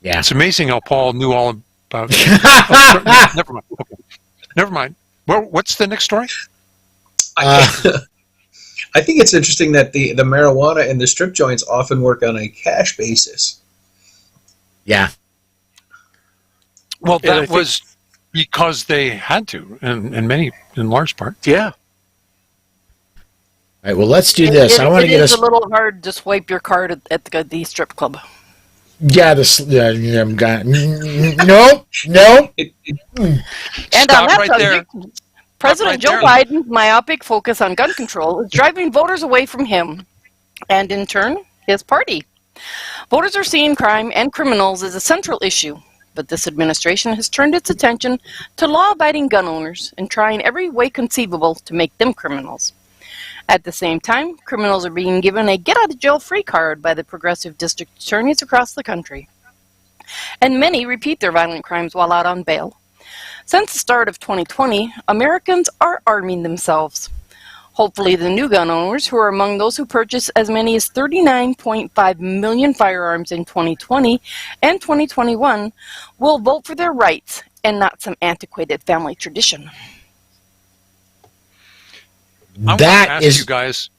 Yeah, it's amazing how Paul knew all about it. Never mind. Okay. Never mind. Well, what's the next story? I think it's interesting that the marijuana and the strip joints often work on a cash basis. Yeah. Well, that was because they had to, in large part. Yeah. All right. Well, let's do this. I want to get us. It is a little hard to swipe your card at the strip club. Yeah, no. And on that subject, President Joe Biden's myopic focus on gun control is driving voters away from him, and in turn, his party. Voters are seeing crime and criminals as a central issue, but this administration has turned its attention to law-abiding gun owners and trying every way conceivable to make them criminals. At the same time, criminals are being given a get-out-of-jail-free card by the progressive district attorneys across the country. And many repeat their violent crimes while out on bail. Since the start of 2020, Americans are arming themselves. Hopefully the new gun owners, who are among those who purchased as many as 39.5 million firearms in 2020 and 2021, will vote for their rights and not some antiquated family tradition. That is, you guys.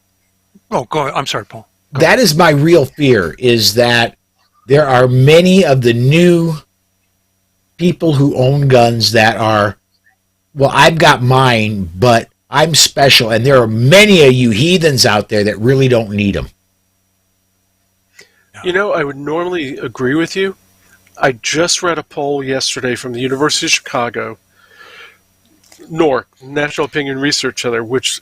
Oh, go ahead. I'm sorry, Paul. That is my real fear, is that there are many of the new people who own guns that are, well, I've got mine, but I'm special, and there are many of you heathens out there that really don't need them. You know, I would normally agree with you. I just read a poll yesterday from the University of Chicago, NORC, National Opinion Research Center, which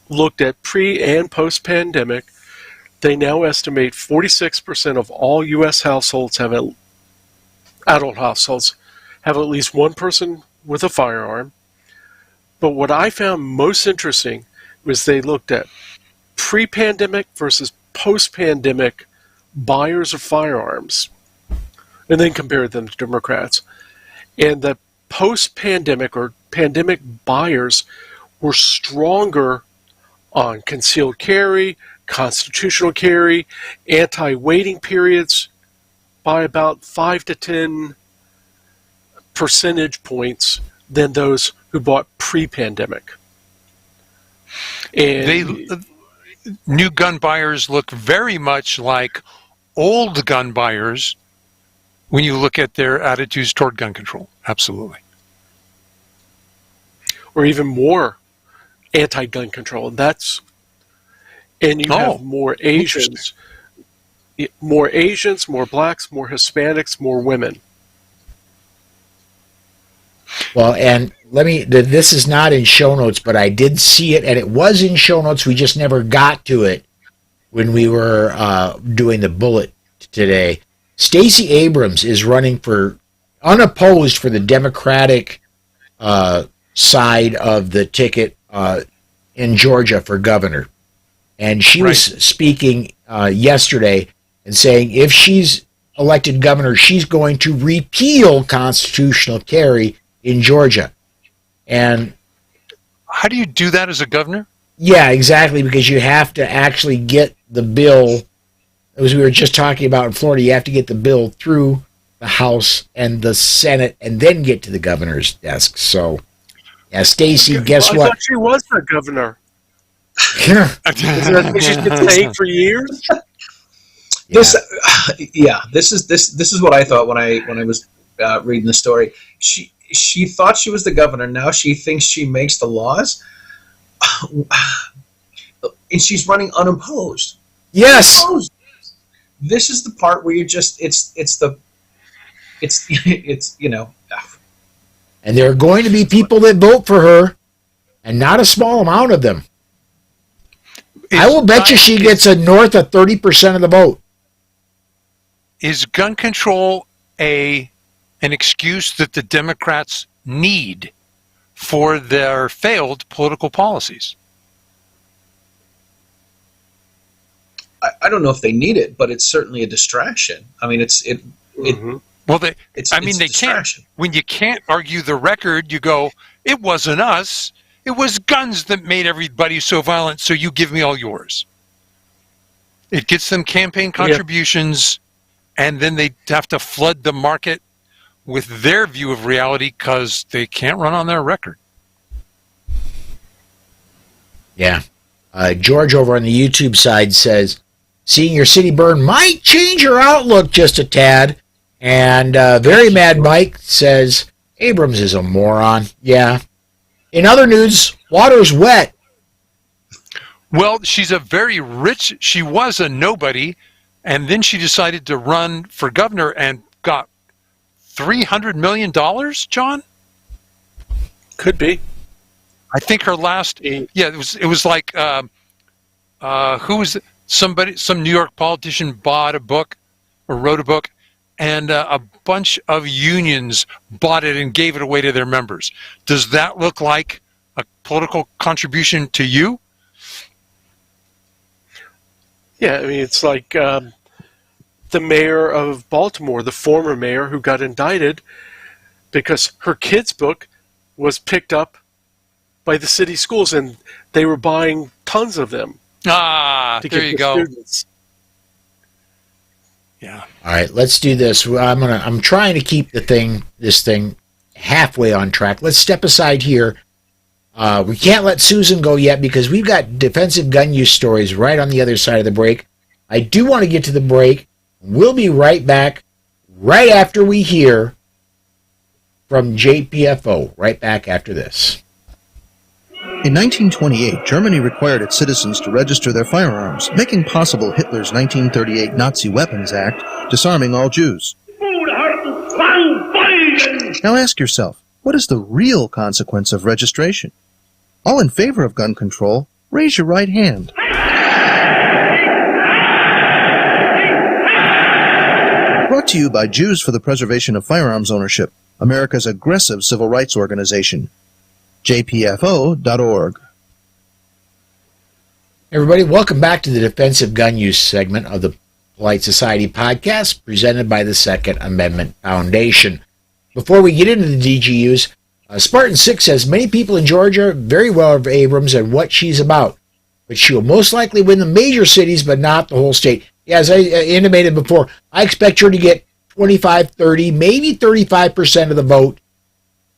looked at pre- and post-pandemic. They now estimate 46% of all U.S. households adult households have at least one person with a firearm. But what I found most interesting was they looked at pre-pandemic versus post-pandemic buyers of firearms, and then compared them to Democrats. And the post-pandemic or pandemic buyers were stronger on concealed carry, constitutional carry, anti-waiting periods by about 5 to 10 percentage points than those who bought pre-pandemic. And new gun buyers look very much like old gun buyers when you look at their attitudes toward gun control. Absolutely. Or even more anti-gun control. And you have more Asians, more blacks, more Hispanics, more women. Well, and this is not in show notes, but I did see it, and it was in show notes. We just never got to it when we were doing the bullet today. Stacey Abrams is running for, unopposed, for the Democratic side of the ticket in Georgia for governor. And she was speaking yesterday and saying if she's elected governor, she's going to repeal constitutional carry in Georgia. And how do you do that as a governor? Yeah, exactly, because you have to actually get the bill, as we were just talking about in Florida, you have to get the bill through the House and the Senate and then get to the governor's desk. So, yeah, Stacey, guess what? I thought she was the governor. Isn't that what she's been saying for years? This is what I thought when I was reading the story. She thought she was the governor. Now she thinks she makes the laws, and she's running unopposed. Yes. Unopposed. This is the part where you just it's you know. And there are going to be people that vote for her, and not a small amount of them. I will bet you she gets north of 30% of the vote. Is gun control an excuse that the Democrats need for their failed political policies? I don't know if they need it, but it's certainly a distraction. I mean, Well, they can't. When you can't argue the record, you go, "It wasn't us. It was guns that made everybody so violent, so you give me all yours." It gets them campaign contributions, and then they have to flood the market with their view of reality because they can't run on their record. Yeah. George over on the YouTube side says, seeing your city burn might change your outlook just a tad. And Very Mad Mike says, Abrams is a moron. Yeah. In other news, water's wet. Well, she was a nobody, and then she decided to run for governor and got $300 million, John? Could be. I think her last, it was like, who was it? Some New York politician bought a book or wrote a book, and a bunch of unions bought it and gave it away to their members. Does that look like a political contribution to you? Yeah, I mean, it's like the mayor of Baltimore, the former mayor who got indicted because her kid's book was picked up by the city schools and they were buying tons of them. There you go. Students. Yeah. All right, let's do this. I'm trying to keep this thing halfway on track. Let's step aside here. We can't let Susan go yet because we've got defensive gun use stories right on the other side of the break. I do want to get to the break. We'll be right back right after we hear from JPFO. Right back after this. In 1928, Germany required its citizens to register their firearms, making possible Hitler's 1938 Nazi Weapons Act, disarming all Jews. Now ask yourself, what is the real consequence of registration? All in favor of gun control, raise your right hand. Brought to you by Jews for the Preservation of Firearms Ownership, America's aggressive civil rights organization. JPFO.org. Everybody, welcome back to the Defensive Gun Use segment of the Polite Society podcast presented by the Second Amendment Foundation. Before we get into the DGUs, Spartan 6 says many people in Georgia are very well of Abrams and what she's about. but she will most likely win the major cities, but not the whole state. As I intimated before, I expect her to get 25, 30, maybe 35% of the vote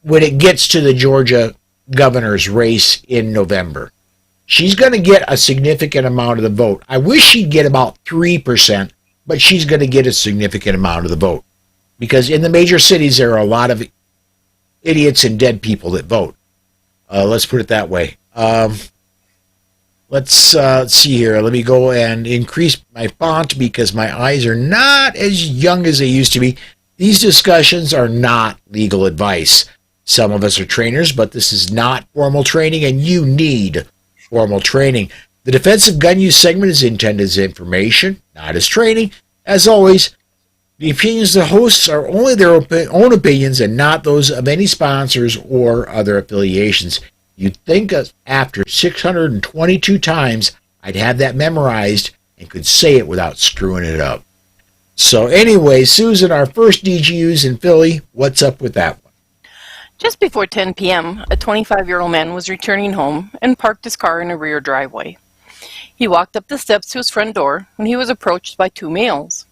when it gets to the Georgia governor's race in November. She's going to get a significant amount of the vote. I wish she'd get about 3%, but she's going to get a significant amount of the vote. Because in the major cities, there are a lot of idiots and dead people that vote. Let's put it that way. Let's see here. Let me go and increase my font because my eyes are not as young as they used to be. These discussions are not legal advice. Some of us are trainers, but this is not formal training, and you need formal training. The defensive gun use segment is intended as information, not as training. As always, the opinions of the hosts are only their own opinions and not those of any sponsors or other affiliations. You'd think after 622 times I'd have that memorized and could say it without screwing it up. So anyway, Susan, our first DGUs in Philly, what's up with that one? Just before 10 p.m., a 25-year-old man was returning home and parked his car in a rear driveway. He walked up the steps to his front door when he was approached by two males.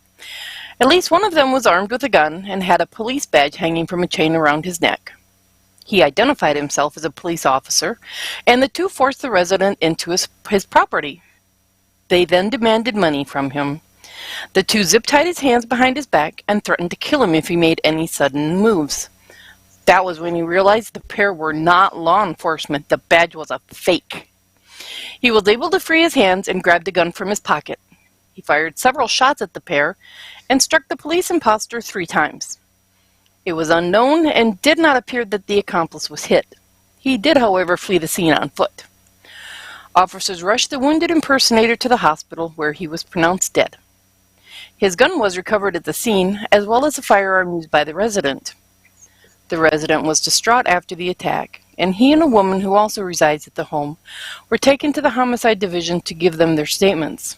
At least one of them was armed with a gun and had a police badge hanging from a chain around his neck. He identified himself as a police officer, and the two forced the resident into his property. They then demanded money from him. The two zip-tied his hands behind his back and threatened to kill him if he made any sudden moves. That was when he realized the pair were not law enforcement. The badge was a fake. He was able to free his hands and grabbed a gun from his pocket. He fired several shots at the pair and struck the police imposter 3 times. It was unknown and did not appear that the accomplice was hit. He did, however, flee the scene on foot. Officers rushed the wounded impersonator to the hospital, where he was pronounced dead. His gun was recovered at the scene, as well as a firearm used by the resident. The resident was distraught after the attack, and he and a woman who also resides at the home were taken to the homicide division to give them their statements.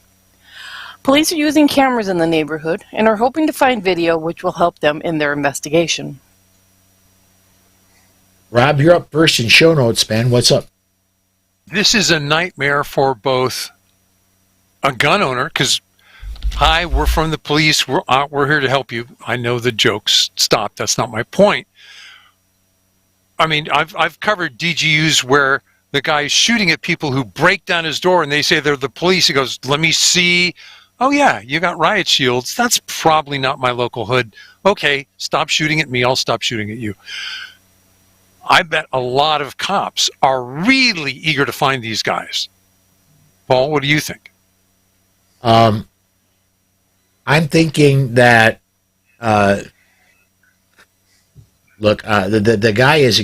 Police are using cameras in the neighborhood and are hoping to find video which will help them in their investigation. Rob, you're up first in show notes, man. What's up? This is a nightmare for both a gun owner, because, hi, we're from the police, we're here to help you. I know the jokes. Stop. That's not my point. I mean, I've covered DGUs where the guy's shooting at people who break down his door and they say they're the police. He goes, let me see. Oh, yeah, you got riot shields. That's probably not my local hood. Okay, stop shooting at me. I'll stop shooting at you. I bet a lot of cops are really eager to find these guys. Paul, what do you think? I'm thinking that, look, the guy is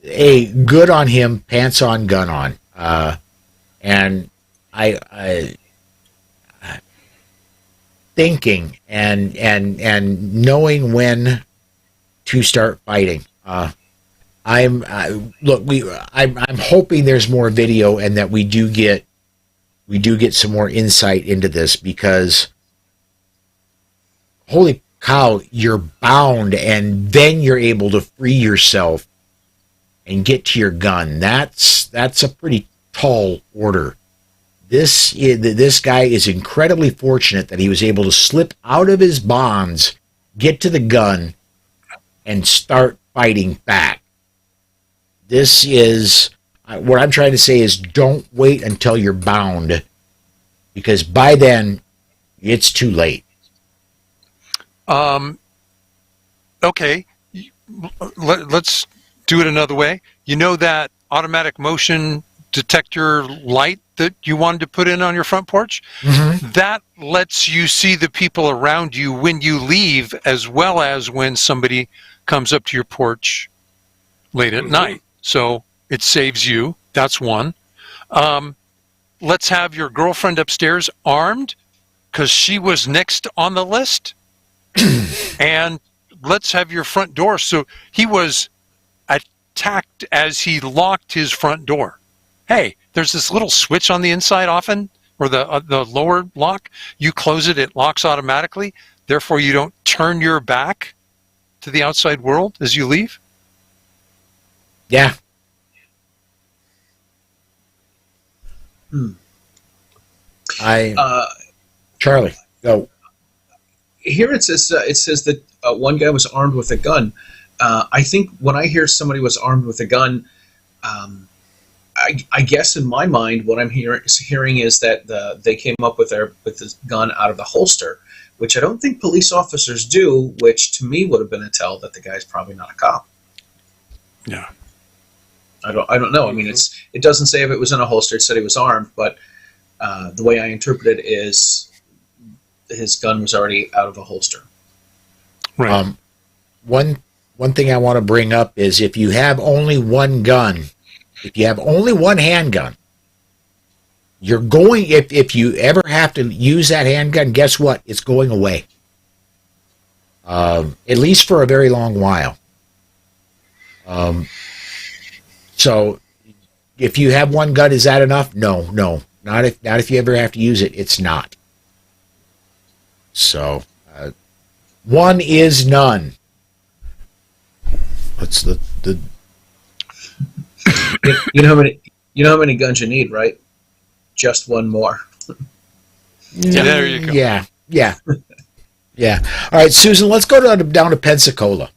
good on him, pants on, gun on. And I thinking and knowing when to start fighting. I'm hoping there's more video and that we do get some more insight into this, because holy cow, you're bound and then you're able to free yourself and get to your gun. That's a pretty tall order. This guy is incredibly fortunate that he was able to slip out of his bonds, get to the gun, and start fighting back. This is, what I'm trying to say is, don't wait until you're bound, because by then, it's too late. Okay, let's do it another way. You know that automatic motion detector light that you wanted to put in on your front porch? Mm-hmm. That lets you see the people around you when you leave, as well as when somebody comes up to your porch late at night. So it saves you. That's one. Let's have your girlfriend upstairs armed, because she was next on the list. And let's have your front door. So he was attacked as he locked his front door. Hey, there's this little switch on the inside often, or the lower lock. You close it, it locks automatically. Therefore, you don't turn your back to the outside world as you leave. Yeah. Charlie, go. Here it says that one guy was armed with a gun. I think when I hear somebody was armed with a gun, I guess in my mind what I'm hearing is that they came up with this gun out of the holster, which I don't think police officers do, which to me would have been a tell that the guy's probably not a cop. Yeah. I don't know. I mean, it doesn't say if it was in a holster. It said he was armed, but the way I interpret it is his gun was already out of a holster. Right. One thing I want to bring up is if you have only one gun, if you have only one handgun, you're going, if you ever have to use that handgun, guess what? It's going away. At least for a very long while. So if you have one gun, is that enough? No. Not if you ever have to use it. It's not. So, one is none. What's the you know how many guns you need, right? Just one more. Yeah, there you go. Yeah. All right, Susan, let's go down to Pensacola.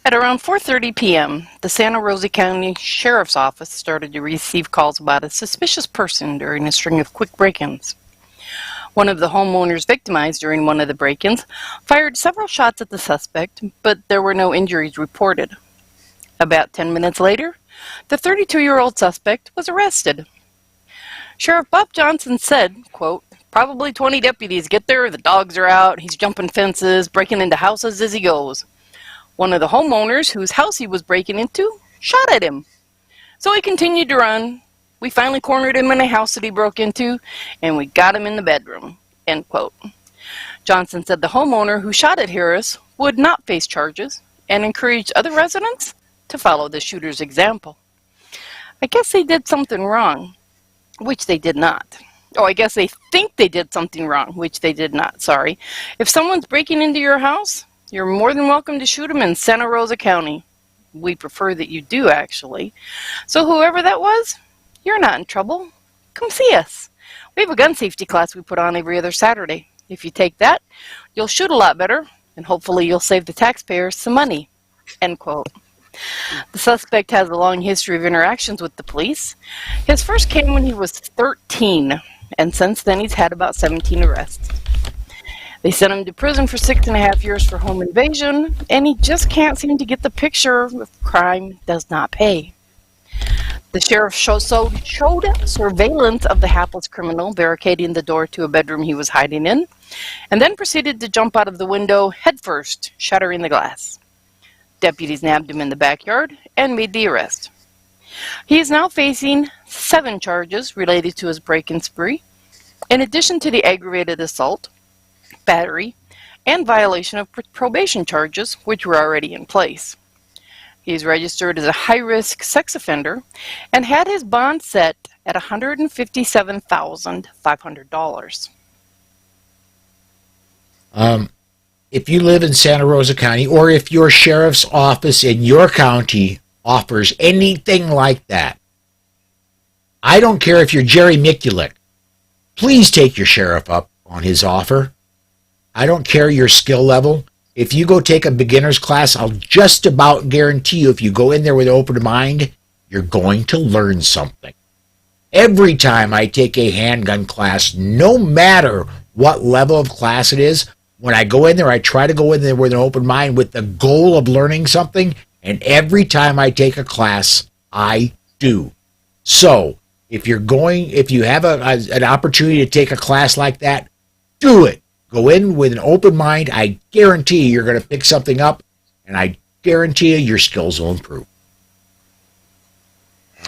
At around 4:30 p.m., the Santa Rosa County Sheriff's Office started to receive calls about a suspicious person during a string of quick break-ins. One of the homeowners victimized during one of the break-ins fired several shots at the suspect, but there were no injuries reported. About 10 minutes later, the 32-year-old suspect was arrested. Sheriff Bob Johnson said, quote, "Probably 20 deputies get there, the dogs are out, he's jumping fences, breaking into houses as he goes. One of the homeowners whose house he was breaking into shot at him. So he continued to run. We finally cornered him in a house that he broke into, and we got him in the bedroom." End quote. Johnson said the homeowner who shot at Harris would not face charges and encouraged other residents to follow the shooter's example. I guess they did something wrong, which they did not. Oh, I guess they think they did something wrong, which they did not, sorry. If someone's breaking into your house, you're more than welcome to shoot them in Santa Rosa County. We prefer that you do, actually. So whoever that was, you're not in trouble. Come see us. We have a gun safety class we put on every other Saturday. If you take that, you'll shoot a lot better, and hopefully you'll save the taxpayers some money. End quote. The suspect has a long history of interactions with the police. His first came when he was 13, and since then he's had about 17 arrests. They sent him to prison for 6.5 years for home invasion, and he just can't seem to get the picture of crime does not pay. The sheriff showed surveillance of the hapless criminal barricading the door to a bedroom he was hiding in, and then proceeded to jump out of the window headfirst, shattering the glass. Deputies nabbed him in the backyard and made the arrest. He is now facing 7 charges related to his break-in spree, in addition to the aggravated assault, battery, and violation of probation charges, which were already in place. He is registered as a high-risk sex offender and had his bond set at $157,500. If you live in Santa Rosa County, or if your sheriff's office in your county offers anything like that, I don't care if you're Jerry Mikulik, please take your sheriff up on his offer. I don't care your skill level. If you go take a beginner's class, I'll just about guarantee you if you go in there with an open mind, you're going to learn something. Every time I take a handgun class, no matter what level of class it is, when I go in there, I try to go in there with an open mind with the goal of learning something, and every time I take a class, I do. So, if you have an opportunity to take a class like that, do it. Go in with an open mind. I guarantee you're going to pick something up, and I guarantee you your skills will improve.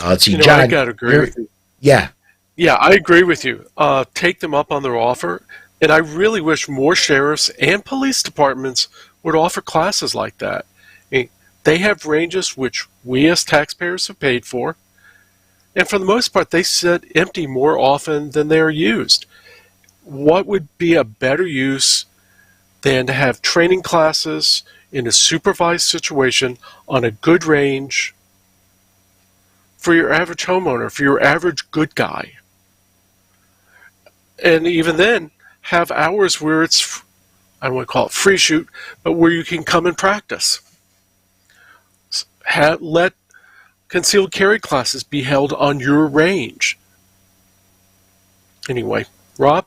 Let's see, John. I got to agree with you. Yeah. Yeah, I agree with you. Take them up on their offer, and I really wish more sheriffs and police departments would offer classes like that. I mean, they have ranges which we as taxpayers have paid for, and for the most part, they sit empty more often than they are used. What would be a better use than to have training classes in a supervised situation on a good range for your average homeowner, for your average good guy? And even then, have hours where it's, I don't want to call it free shoot, but where you can come and practice. Let concealed carry classes be held on your range. Anyway, Rob?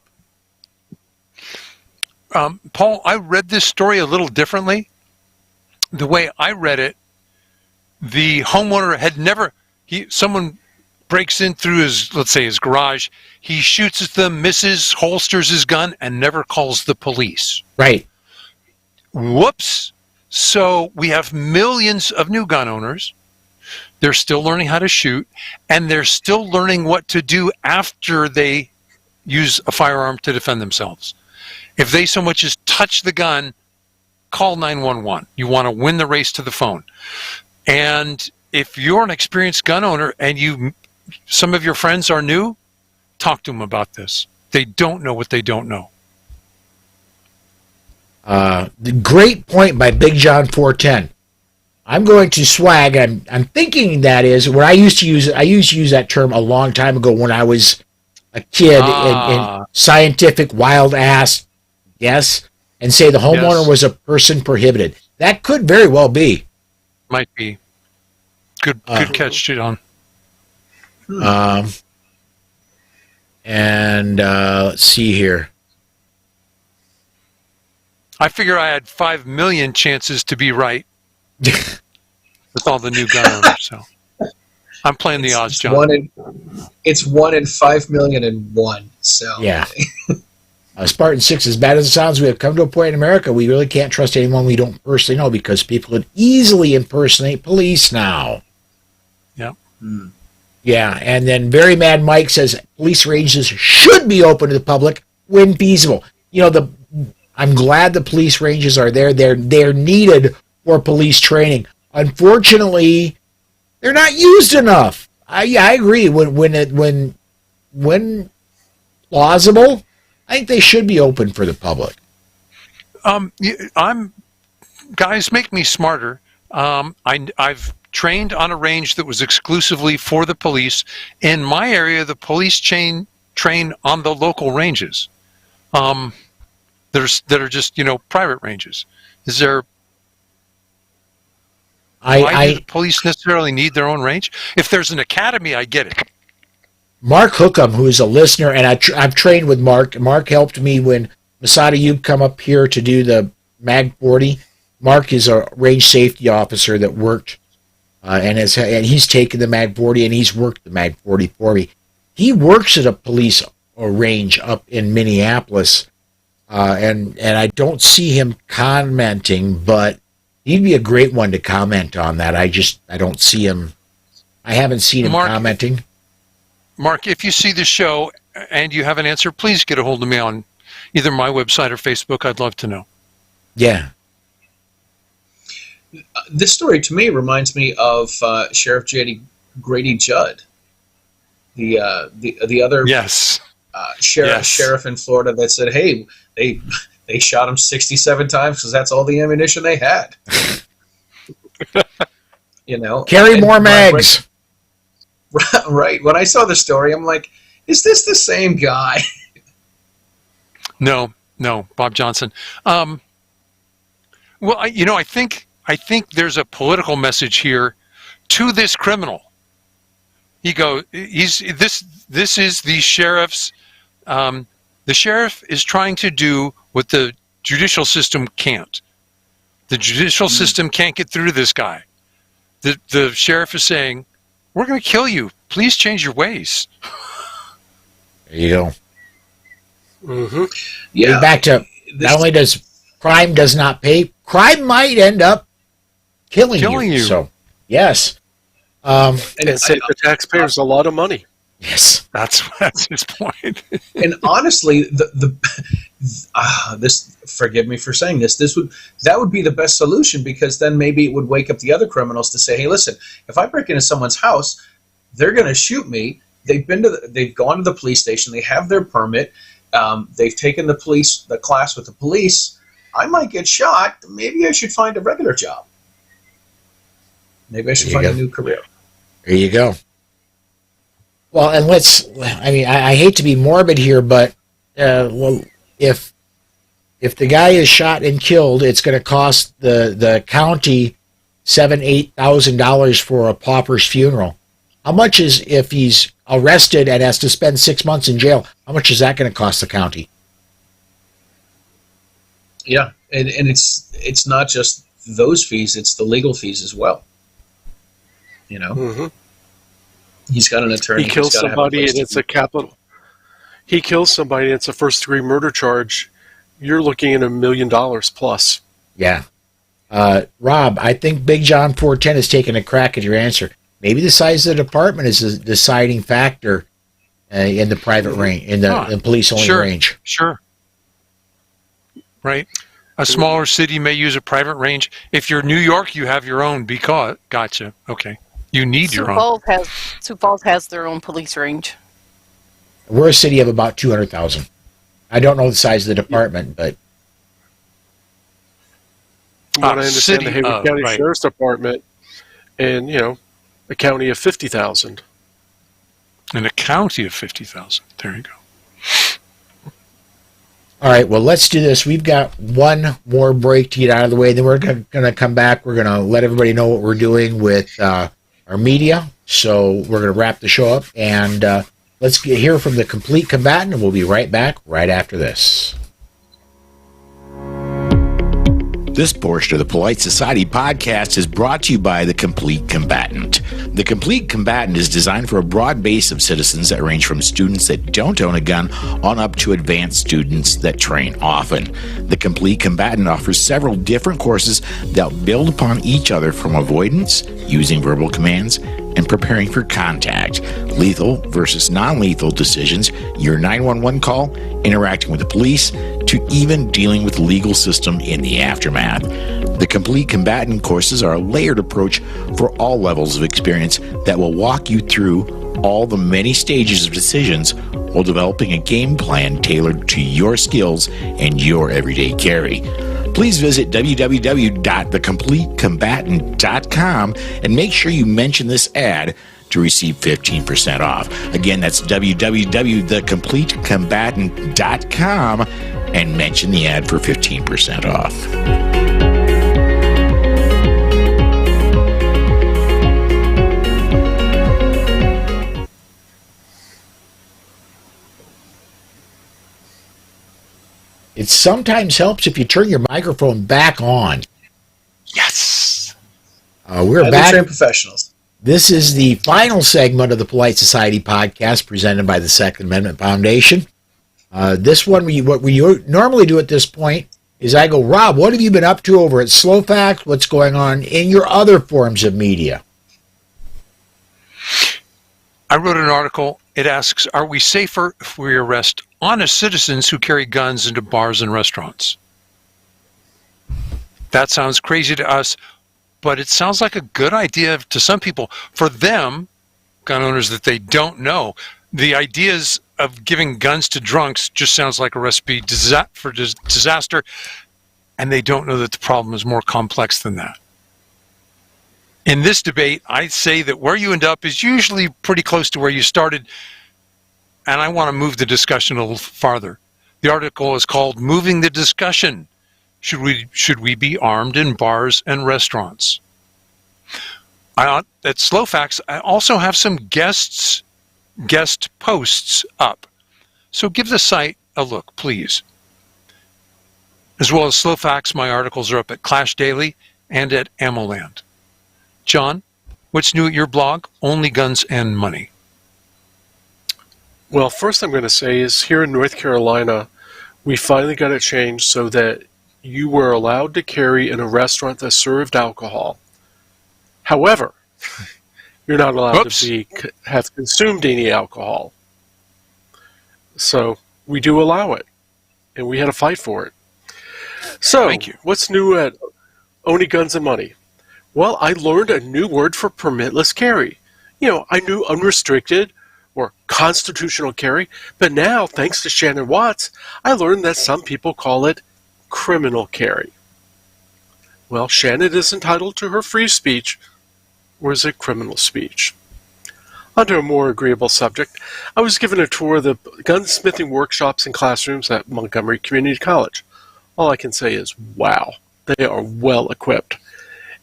Paul, I read this story a little differently. The way I read it, the homeowner had never, someone breaks in through his, let's say, his garage, he shoots at them, misses, holsters his gun, and never calls the police. Right. Whoops. So we have millions of new gun owners. They're still learning how to shoot, and they're still learning what to do after they use a firearm to defend themselves. If they so much as touch the gun, call 911. You want to win the race to the phone. And if you're an experienced gun owner and some of your friends are new, talk to them about this. They don't know what they don't know. The great point by Big John 410. I'm going to swag. I'm thinking that is where I used to use it. I used to use that term a long time ago when I was a kid in scientific wild ass, yes, and say the homeowner was a person prohibited. That could very well be. Might be. Good catch, John. And let's see here. I figure I had 5 million chances to be right with all the new gun owners. So I'm playing the odds, John. It's 1 in 5,000,001. So yeah. Spartan 6, as bad as it sounds, we have come to a point in America we really can't trust anyone we don't personally know because people can easily impersonate police now. Yep. Yeah, and then Very Mad Mike says police ranges should be open to the public when feasible. You know, I'm glad the police ranges are there. They're needed for police training. Unfortunately, they're not used enough. I agree. When plausible, I think they should be open for the public. Guys, make me smarter. I've trained on a range that was exclusively for the police. In my area, the police train on the local ranges. That are just, private ranges. Is there... Why do the police necessarily need their own range? If there's an academy, I get it. Mark Hookham, who is a listener, and I've trained with Mark. Mark helped me when Masada Yub come up here to do the Mag 40. Mark is a range safety officer that worked, and he's taken the Mag 40, and he's worked the Mag 40 for me. He works at a police range up in Minneapolis, and I don't see him commenting, but he'd be a great one to comment on that. I don't see him. I haven't seen him commenting. Mark, if you see the show and you have an answer, please get a hold of me on either my website or Facebook. I'd love to know. Yeah. This story to me reminds me of Sheriff Grady Judd, the other sheriff in Florida that said, "Hey, they shot him 67 times because that's all the ammunition they had." Carry more mags. Right. When I saw the story, I'm like, is this the same guy? No, Bob Johnson. Well, I think there's a political message here to this criminal. This is the sheriff's. The sheriff is trying to do what the judicial system can't. The judicial system can't get through to this guy. The sheriff is saying, "We're going to kill you. Please change your ways." There you go. Mm-hmm. Yeah. Back to not only does crime does not pay, crime might end up killing you. So, yes. And save the taxpayers a lot of money. Yes, that's his point. And honestly, this, forgive me for saying this, that would be the best solution, because then maybe it would wake up the other criminals to say, "Hey, listen, if I break into someone's house, they're going to shoot me. They've gone to the police station. They have their permit. They've taken the class with the police. I might get shot. Maybe I should find a regular job. Maybe I should find a new career." There you go. Well, and I hate to be morbid here, but well, if the guy is shot and killed, it's going to cost the county $8,000 for a pauper's funeral. How much is if he's arrested and has to spend 6 months in jail? How much is that going to cost the county? Yeah, and it's not just those fees; it's the legal fees as well. You know, he's got an attorney. He kills somebody, and it's a capital. He kills somebody, and it's a first-degree murder charge. You're looking at $1 million plus. Yeah. Rob, I think Big John 410 is taking a crack at your answer. Maybe the size of the department is a deciding factor in the private range, in the police-only range. Sure. Right. A smaller city may use a private range. If you're New York, you have your own because... Gotcha. Okay. You need your own. Sioux Falls has their own police range. We're a city of about 200,000. I don't know the size of the department, but... What I understand, the Hayward County Sheriff's Department, and, a county of 50,000. And a county of 50,000. There you go. All right, well, let's do this. We've got one more break to get out of the way. Then we're going to come back. We're going to let everybody know what we're doing with our media. So we're going to wrap the show up. And let's hear from the Complete Combatant, and we'll be right back right after this. This portion of the Polite Society podcast is brought to you by the Complete Combatant. The Complete Combatant is designed for a broad base of citizens that range from students that don't own a gun on up to advanced students that train often. The Complete Combatant offers several different courses that build upon each other, from avoidance, using verbal commands, and preparing for contact, lethal versus non-lethal decisions, your 911 call, interacting with the police, to even dealing with the legal system in the aftermath. The Complete Combatant courses are a layered approach for all levels of experience that will walk you through all the many stages of decisions while developing a game plan tailored to your skills and your everyday carry. Please visit www.thecompletecombatant.com and make sure you mention this ad to receive 15% off. Again, that's www.thecompletecombatant.com and mention the ad for 15% off. It sometimes helps if you turn your microphone back on. Yes. We're back. Trained professionals. This is the final segment of the Polite Society podcast presented by the Second Amendment Foundation. This one, what we normally do at this point is I go, Rob, what have you been up to over at Slowfax? What's going on in your other forms of media? I wrote an article. It asks, are we safer if we arrest honest citizens who carry guns into bars and restaurants? That sounds crazy to us, but it sounds like a good idea to some people. For them, gun owners that they don't know, the ideas of giving guns to drunks just sounds like a recipe for disaster, and they don't know that the problem is more complex than that. In this debate, I say that where you end up is usually pretty close to where you started, and I want to move the discussion a little farther. The article is called Moving the Discussion. Should we be armed in bars and restaurants? At Slowfax, I also have some guest posts up. So give the site a look, please. As well as Slowfax, my articles are up at Clash Daily and at Ammoland. John, what's new at your blog, Only Guns and Money? Well, first I'm going to say is here in North Carolina, we finally got it changed so that you were allowed to carry in a restaurant that served alcohol. However, you're not allowed to have consumed any alcohol. So we do allow it, and we had a fight for it. So, thank you. What's new at Only Guns and Money? Well, I learned a new word for permitless carry. I knew unrestricted or constitutional carry, but now, thanks to Shannon Watts, I learned that some people call it criminal carry. Well, Shannon is entitled to her free speech, or is it criminal speech? onto a more agreeable subject, I was given a tour of the gunsmithing workshops and classrooms at Montgomery Community College. All I can say is, wow, they are well equipped.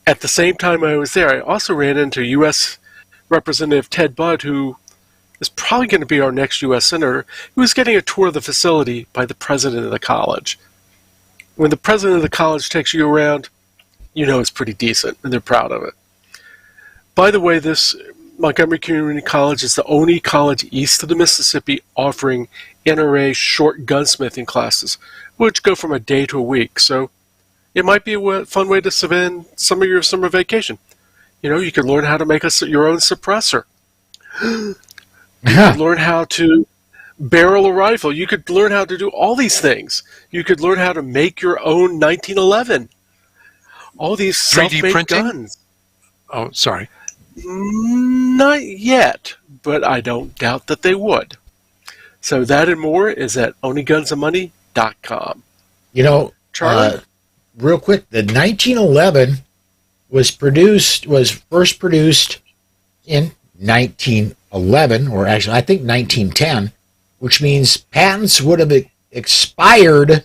At the same time I was there, I also ran into U.S. Representative Ted Budd, who is probably going to be our next U.S. Senator, who was getting a tour of the facility by the president of the college. When the president of the college takes you around, you know it's pretty decent, and they're proud of it. By the way, this Montgomery Community College is the only college east of the Mississippi offering NRA short gunsmithing classes, which go from a day to a week. So it might be a fun way to spend some of your summer vacation. You know, you can learn how to make your own suppressor. You could learn how to barrel a rifle. You could learn how to do all these things. You could learn how to make your own 1911. All these 3D self-made printing? guns. Oh, sorry. Not yet, but I don't doubt that they would. So that and more is at onlygunsandmoney.com. You know, Charlie? real quick, the 1911 was first produced in 1911, or actually I think 1910, which means patents would have expired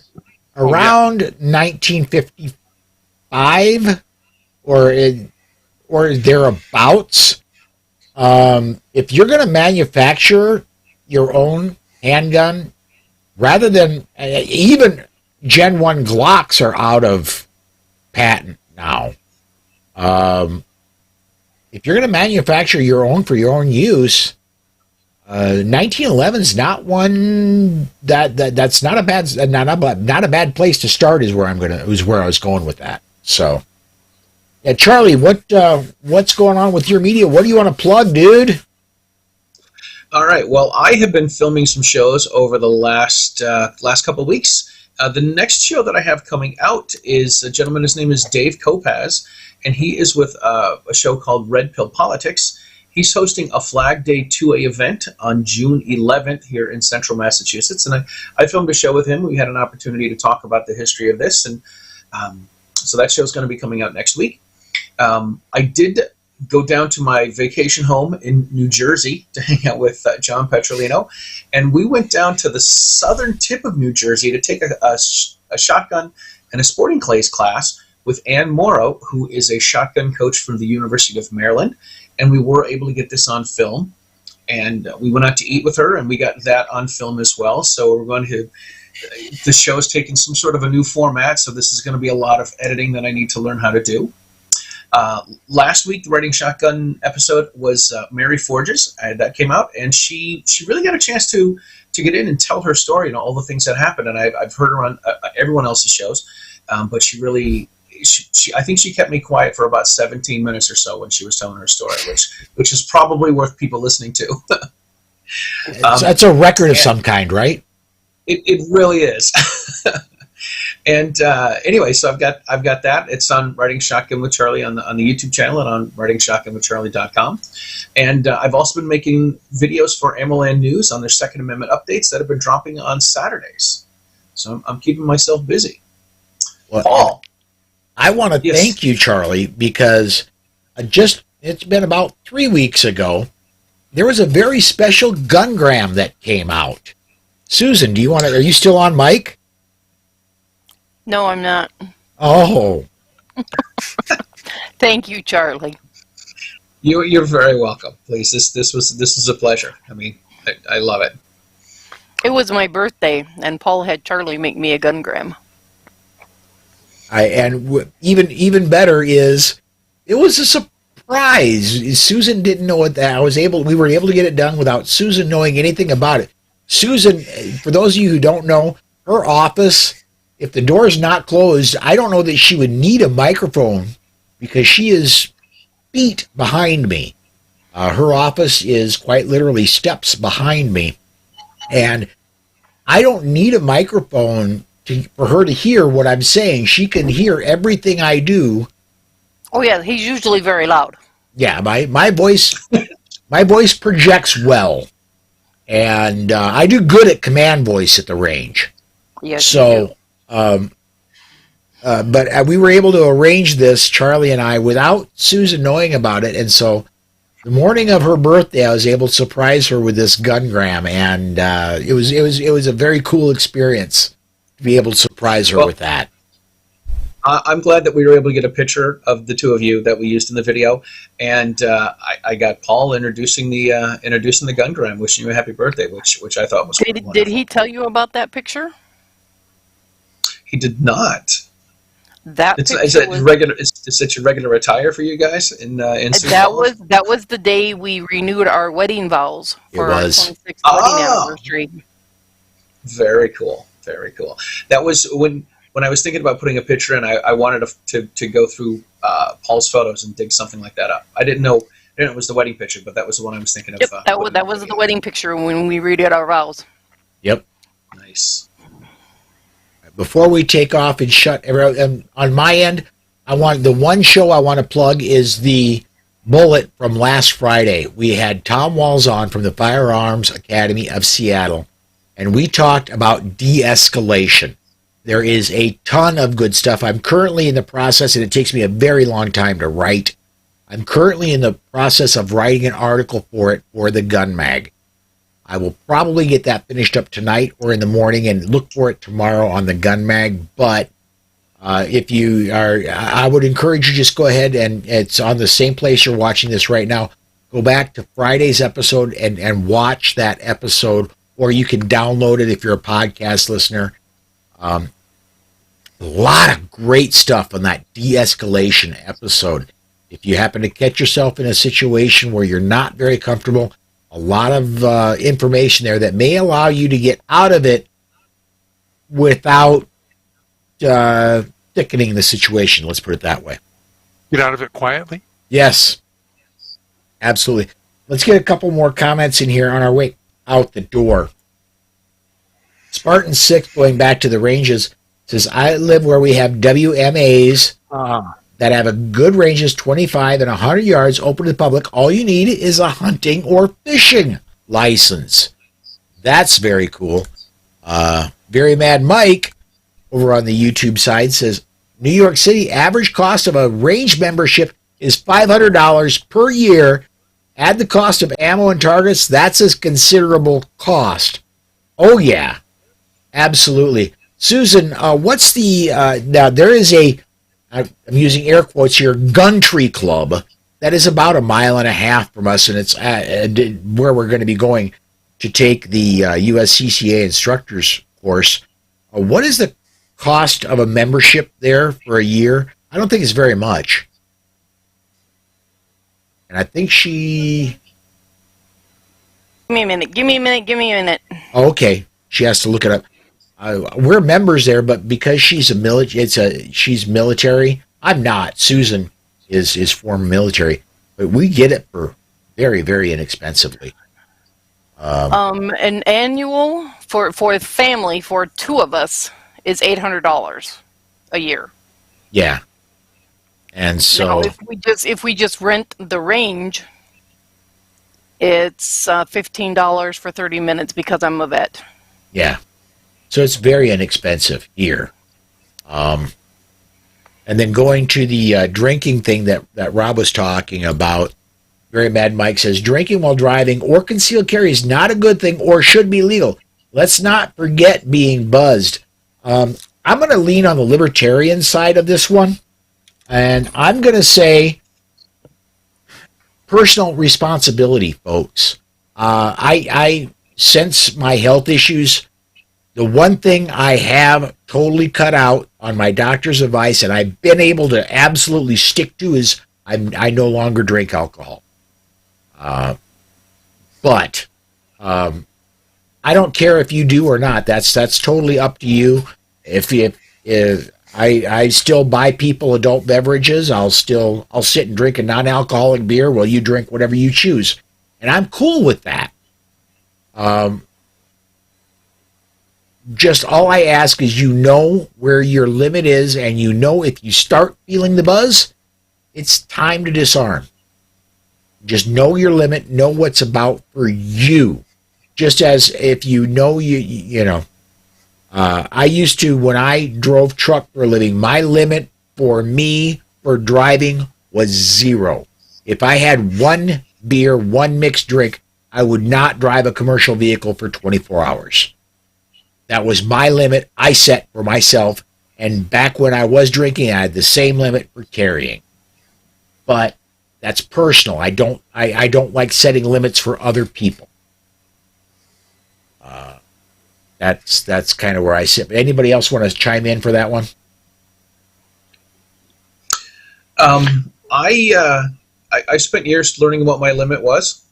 around 1955 or thereabouts. If you're going to manufacture your own handgun, rather than even Gen 1 Glocks are out of patent now. If you're going to manufacture your own for your own use, 1911 is not one that's not a bad place to start. Is where I was going with that. So, yeah, Charlie, what's going on with your media? What do you want to plug, dude? All right. Well, I have been filming some shows over the last couple of weeks. The next show that I have coming out is a gentleman. His name is Dave Kopaz, and he is with a show called Red Pill Politics. He's hosting a Flag Day 2A event on June 11th here in central Massachusetts, and I filmed a show with him. We had an opportunity to talk about the history of this, and so that show is going to be coming out next week. I did go down to my vacation home in New Jersey to hang out with John Petrolino, and we went down to the southern tip of New Jersey to take a shotgun and a sporting clays class with Ann Morrow, who is a shotgun coach from the University of Maryland, and we were able to get this on film. And we went out to eat with her, and we got that on film as well. So we're going to, the show is taking some sort of a new format, so this is going to be a lot of editing that I need to learn how to do. Last week, the Writing Shotgun episode was Mary Forges. That came out, and she really got a chance to get in and tell her story and all the things that happened. And I've heard her on everyone else's shows, but she really, I think she kept me quiet for about 17 minutes or so when she was telling her story, which is probably worth people listening to. That's a record of some kind, right? It really is. And anyway, so I've got that. It's on Writing Shotgun with Charlie on the YouTube channel and on writingshotgunwithcharlie.com. And I've also been making videos for Amaland News on their Second Amendment updates that have been dropping on Saturdays. So I'm keeping myself busy. Well, Paul, I want to thank you, Charlie, because it's been about 3 weeks ago. There was a very special gungram that came out. Susan, are you still on mic? No, I'm not. Oh. Thank you, Charlie. You're very welcome. Please, this is a pleasure. I mean, I love it. It was my birthday, and Paul had Charlie make me a gungram. Even better is it was a surprise. Susan didn't know what that. We were able to get it done without Susan knowing anything about it. Susan, for those of you who don't know, her office, if the door is not closed, I don't know that she would need a microphone because she is feet behind me. Her office is quite literally steps behind me. And I don't need a microphone for her to hear what I'm saying. She can hear everything I do. Oh, yeah, he's usually very loud. Yeah, my voice projects well. And I do good at command voice at the range. Yes, so, but we were able to arrange this, Charlie and I, without Susan knowing about it. And so The morning of her birthday, I was able to surprise her with this gungram, and it was a very cool experience to be able to surprise her with that. I'm glad that we were able to get a picture of the two of you that we used in the video, and I got Paul introducing the gungram, wishing you a happy birthday, which I thought was wonderful. Did he tell you about that picture? He did not. Is it your regular attire for you guys in Sioux Falls? That was the day we renewed our wedding vows for our 26th wedding anniversary. Very cool, very cool. That was when I was thinking about putting a picture in. I wanted to go through Paul's photos and dig something like that up. I didn't know it was the wedding picture, but that was the one I was thinking of. Yep, that was the wedding picture when we redid our vows. Yep. Nice. Before we take off and shut everyone, on my end, the one show I want to plug is the Bullet from last Friday. We had Tom Walls on from the Firearms Academy of Seattle, and we talked about de-escalation. There is a ton of good stuff. I'm currently in the process, and it takes me a very long time to write. I'm currently in the process of writing an article for it for the Gun Mag. I will probably get that finished up tonight or in the morning and look for it tomorrow on the Gun Mag. But if you are, I would encourage you just go ahead, and it's on the same place you're watching this right now. Go back to Friday's episode and watch that episode, or you can download it if you're a podcast listener. A lot of great stuff on that de-escalation episode. If you happen to catch yourself in a situation where you're not very comfortable, a lot of information there that may allow you to get out of it without thickening the situation. Let's put it that way. Get out of it quietly? Yes, absolutely. Let's get a couple more comments in here on our way out the door. Spartan 6, going back to the ranges, says, I live where we have WMAs that have a good ranges, 25 and 100 yards, open to the public. All you need is a hunting or fishing license. That's very cool. Very Mad Mike over on the YouTube side says, New York City, average cost of a range membership is $500 per year. Add the cost of ammo and targets, that's a considerable cost. Oh, yeah. Absolutely. Susan, what's the, now there is I'm using air quotes here, Gun Tree Club. That is about 1.5 miles from us, and it's where we're going to be going to take the USCCA instructors course. What is the cost of a membership there for a year? I don't think it's very much. And I think she... Give me a minute. Oh, okay. She has to look it up. We're members there, but because she's she's military. I'm not. Susan is former military, but we get it for very, very inexpensively. An annual for family for two of us is $800 a year. Yeah, and so now, if we just rent the range, it's $15 for 30 minutes because I'm a vet. Yeah. So it's very inexpensive here. And then going to the drinking thing that Rob was talking about, Very Mad Mike says, drinking while driving or concealed carry is not a good thing or should be legal. Let's not forget being buzzed. I'm going to lean on the libertarian side of this one. And I'm going to say personal responsibility, folks. I since my health issues, the one thing I have totally cut out on my doctor's advice, and I've been able to absolutely stick to, is I no longer drink alcohol. But I don't care if you do or not. That's totally up to you. If I still buy people adult beverages, I'll sit and drink a non-alcoholic beer while you drink whatever you choose, and I'm cool with that. Just all I ask is you know where your limit is, and you know if you start feeling the buzz, it's time to disarm. Just know your limit, know what's about for you. Just as if you know you know. I used to, when I drove truck for a living, my limit for me for driving was 0. If I had 1 beer, one mixed drink, I would not drive a commercial vehicle for 24 hours. That was my limit I set for myself. And back when I was drinking, I had the same limit for carrying. But that's personal. I don't like setting limits for other people. That's kind of where I sit. Anybody else want to chime in for that one? I spent years learning what my limit was,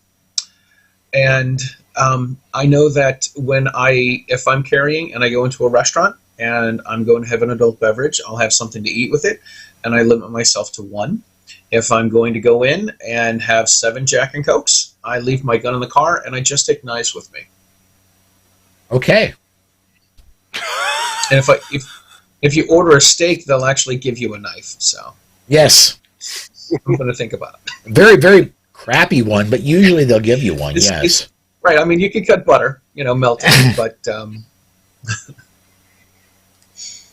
and I know that if I'm carrying and I go into a restaurant and I'm going to have an adult beverage, I'll have something to eat with it, and I limit myself to one. If I'm going to go in and have 7 Jack and Cokes, I leave my gun in the car and I just take knives with me. Okay. And if you order a steak, they'll actually give you a knife. So yes, I'm going to think about it. Very, very crappy one, but usually they'll give you one. Yes, right. I mean, you can cut butter, melt it, but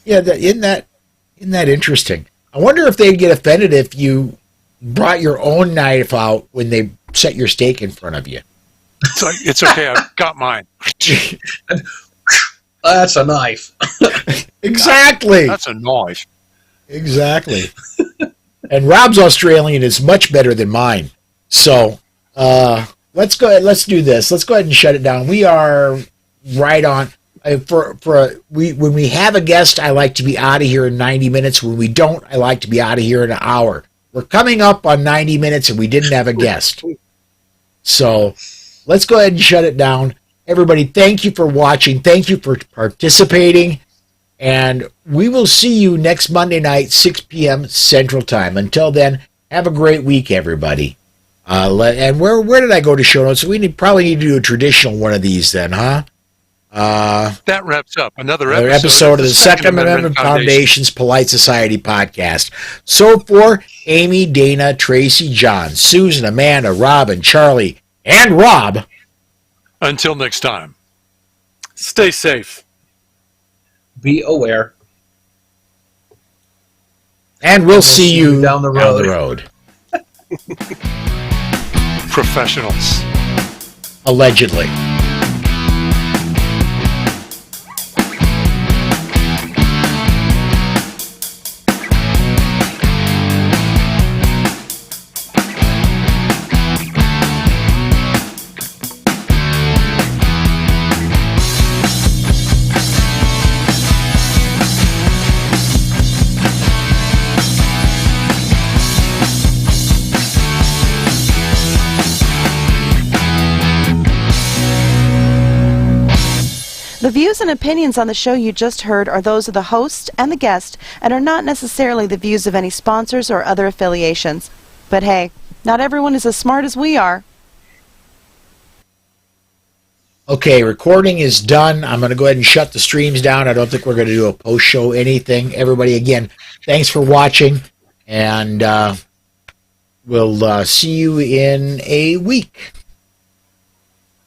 yeah, isn't that interesting? I wonder if they'd get offended if you brought your own knife out when they set your steak in front of you. It's okay. I've got mine. That's a knife. Exactly. That's a knife. Exactly. And Rob's Australian is much better than mine. So let's go ahead. Let's do this. Let's go ahead and shut it down. We are right on. When we have a guest, I like to be out of here in 90 minutes. When we don't, I like to be out of here in an hour. We're coming up on 90 minutes, and we didn't have a guest. So let's go ahead and shut it down. Everybody, thank you for watching. Thank you for participating. And we will see you next Monday night, 6 p.m. Central Time. Until then, have a great week, everybody. And where did I go to show notes? We probably need to do a traditional one of these then, huh? That wraps up another episode of the Second Amendment Foundation's Polite Society podcast. So for Amy, Dana, Tracy, John, Susan, Amanda, Robin, Charlie, and Rob. Until next time. Stay safe. Be aware. And we'll see you down the road. Professionals. Allegedly. The views and opinions on the show you just heard are those of the host and the guest and are not necessarily the views of any sponsors or other affiliations. But hey, not everyone is as smart as we are. Okay, recording is done. I'm going to go ahead and shut the streams down. I don't think we're going to do a post-show anything. Everybody, again, thanks for watching, and we'll see you in a week.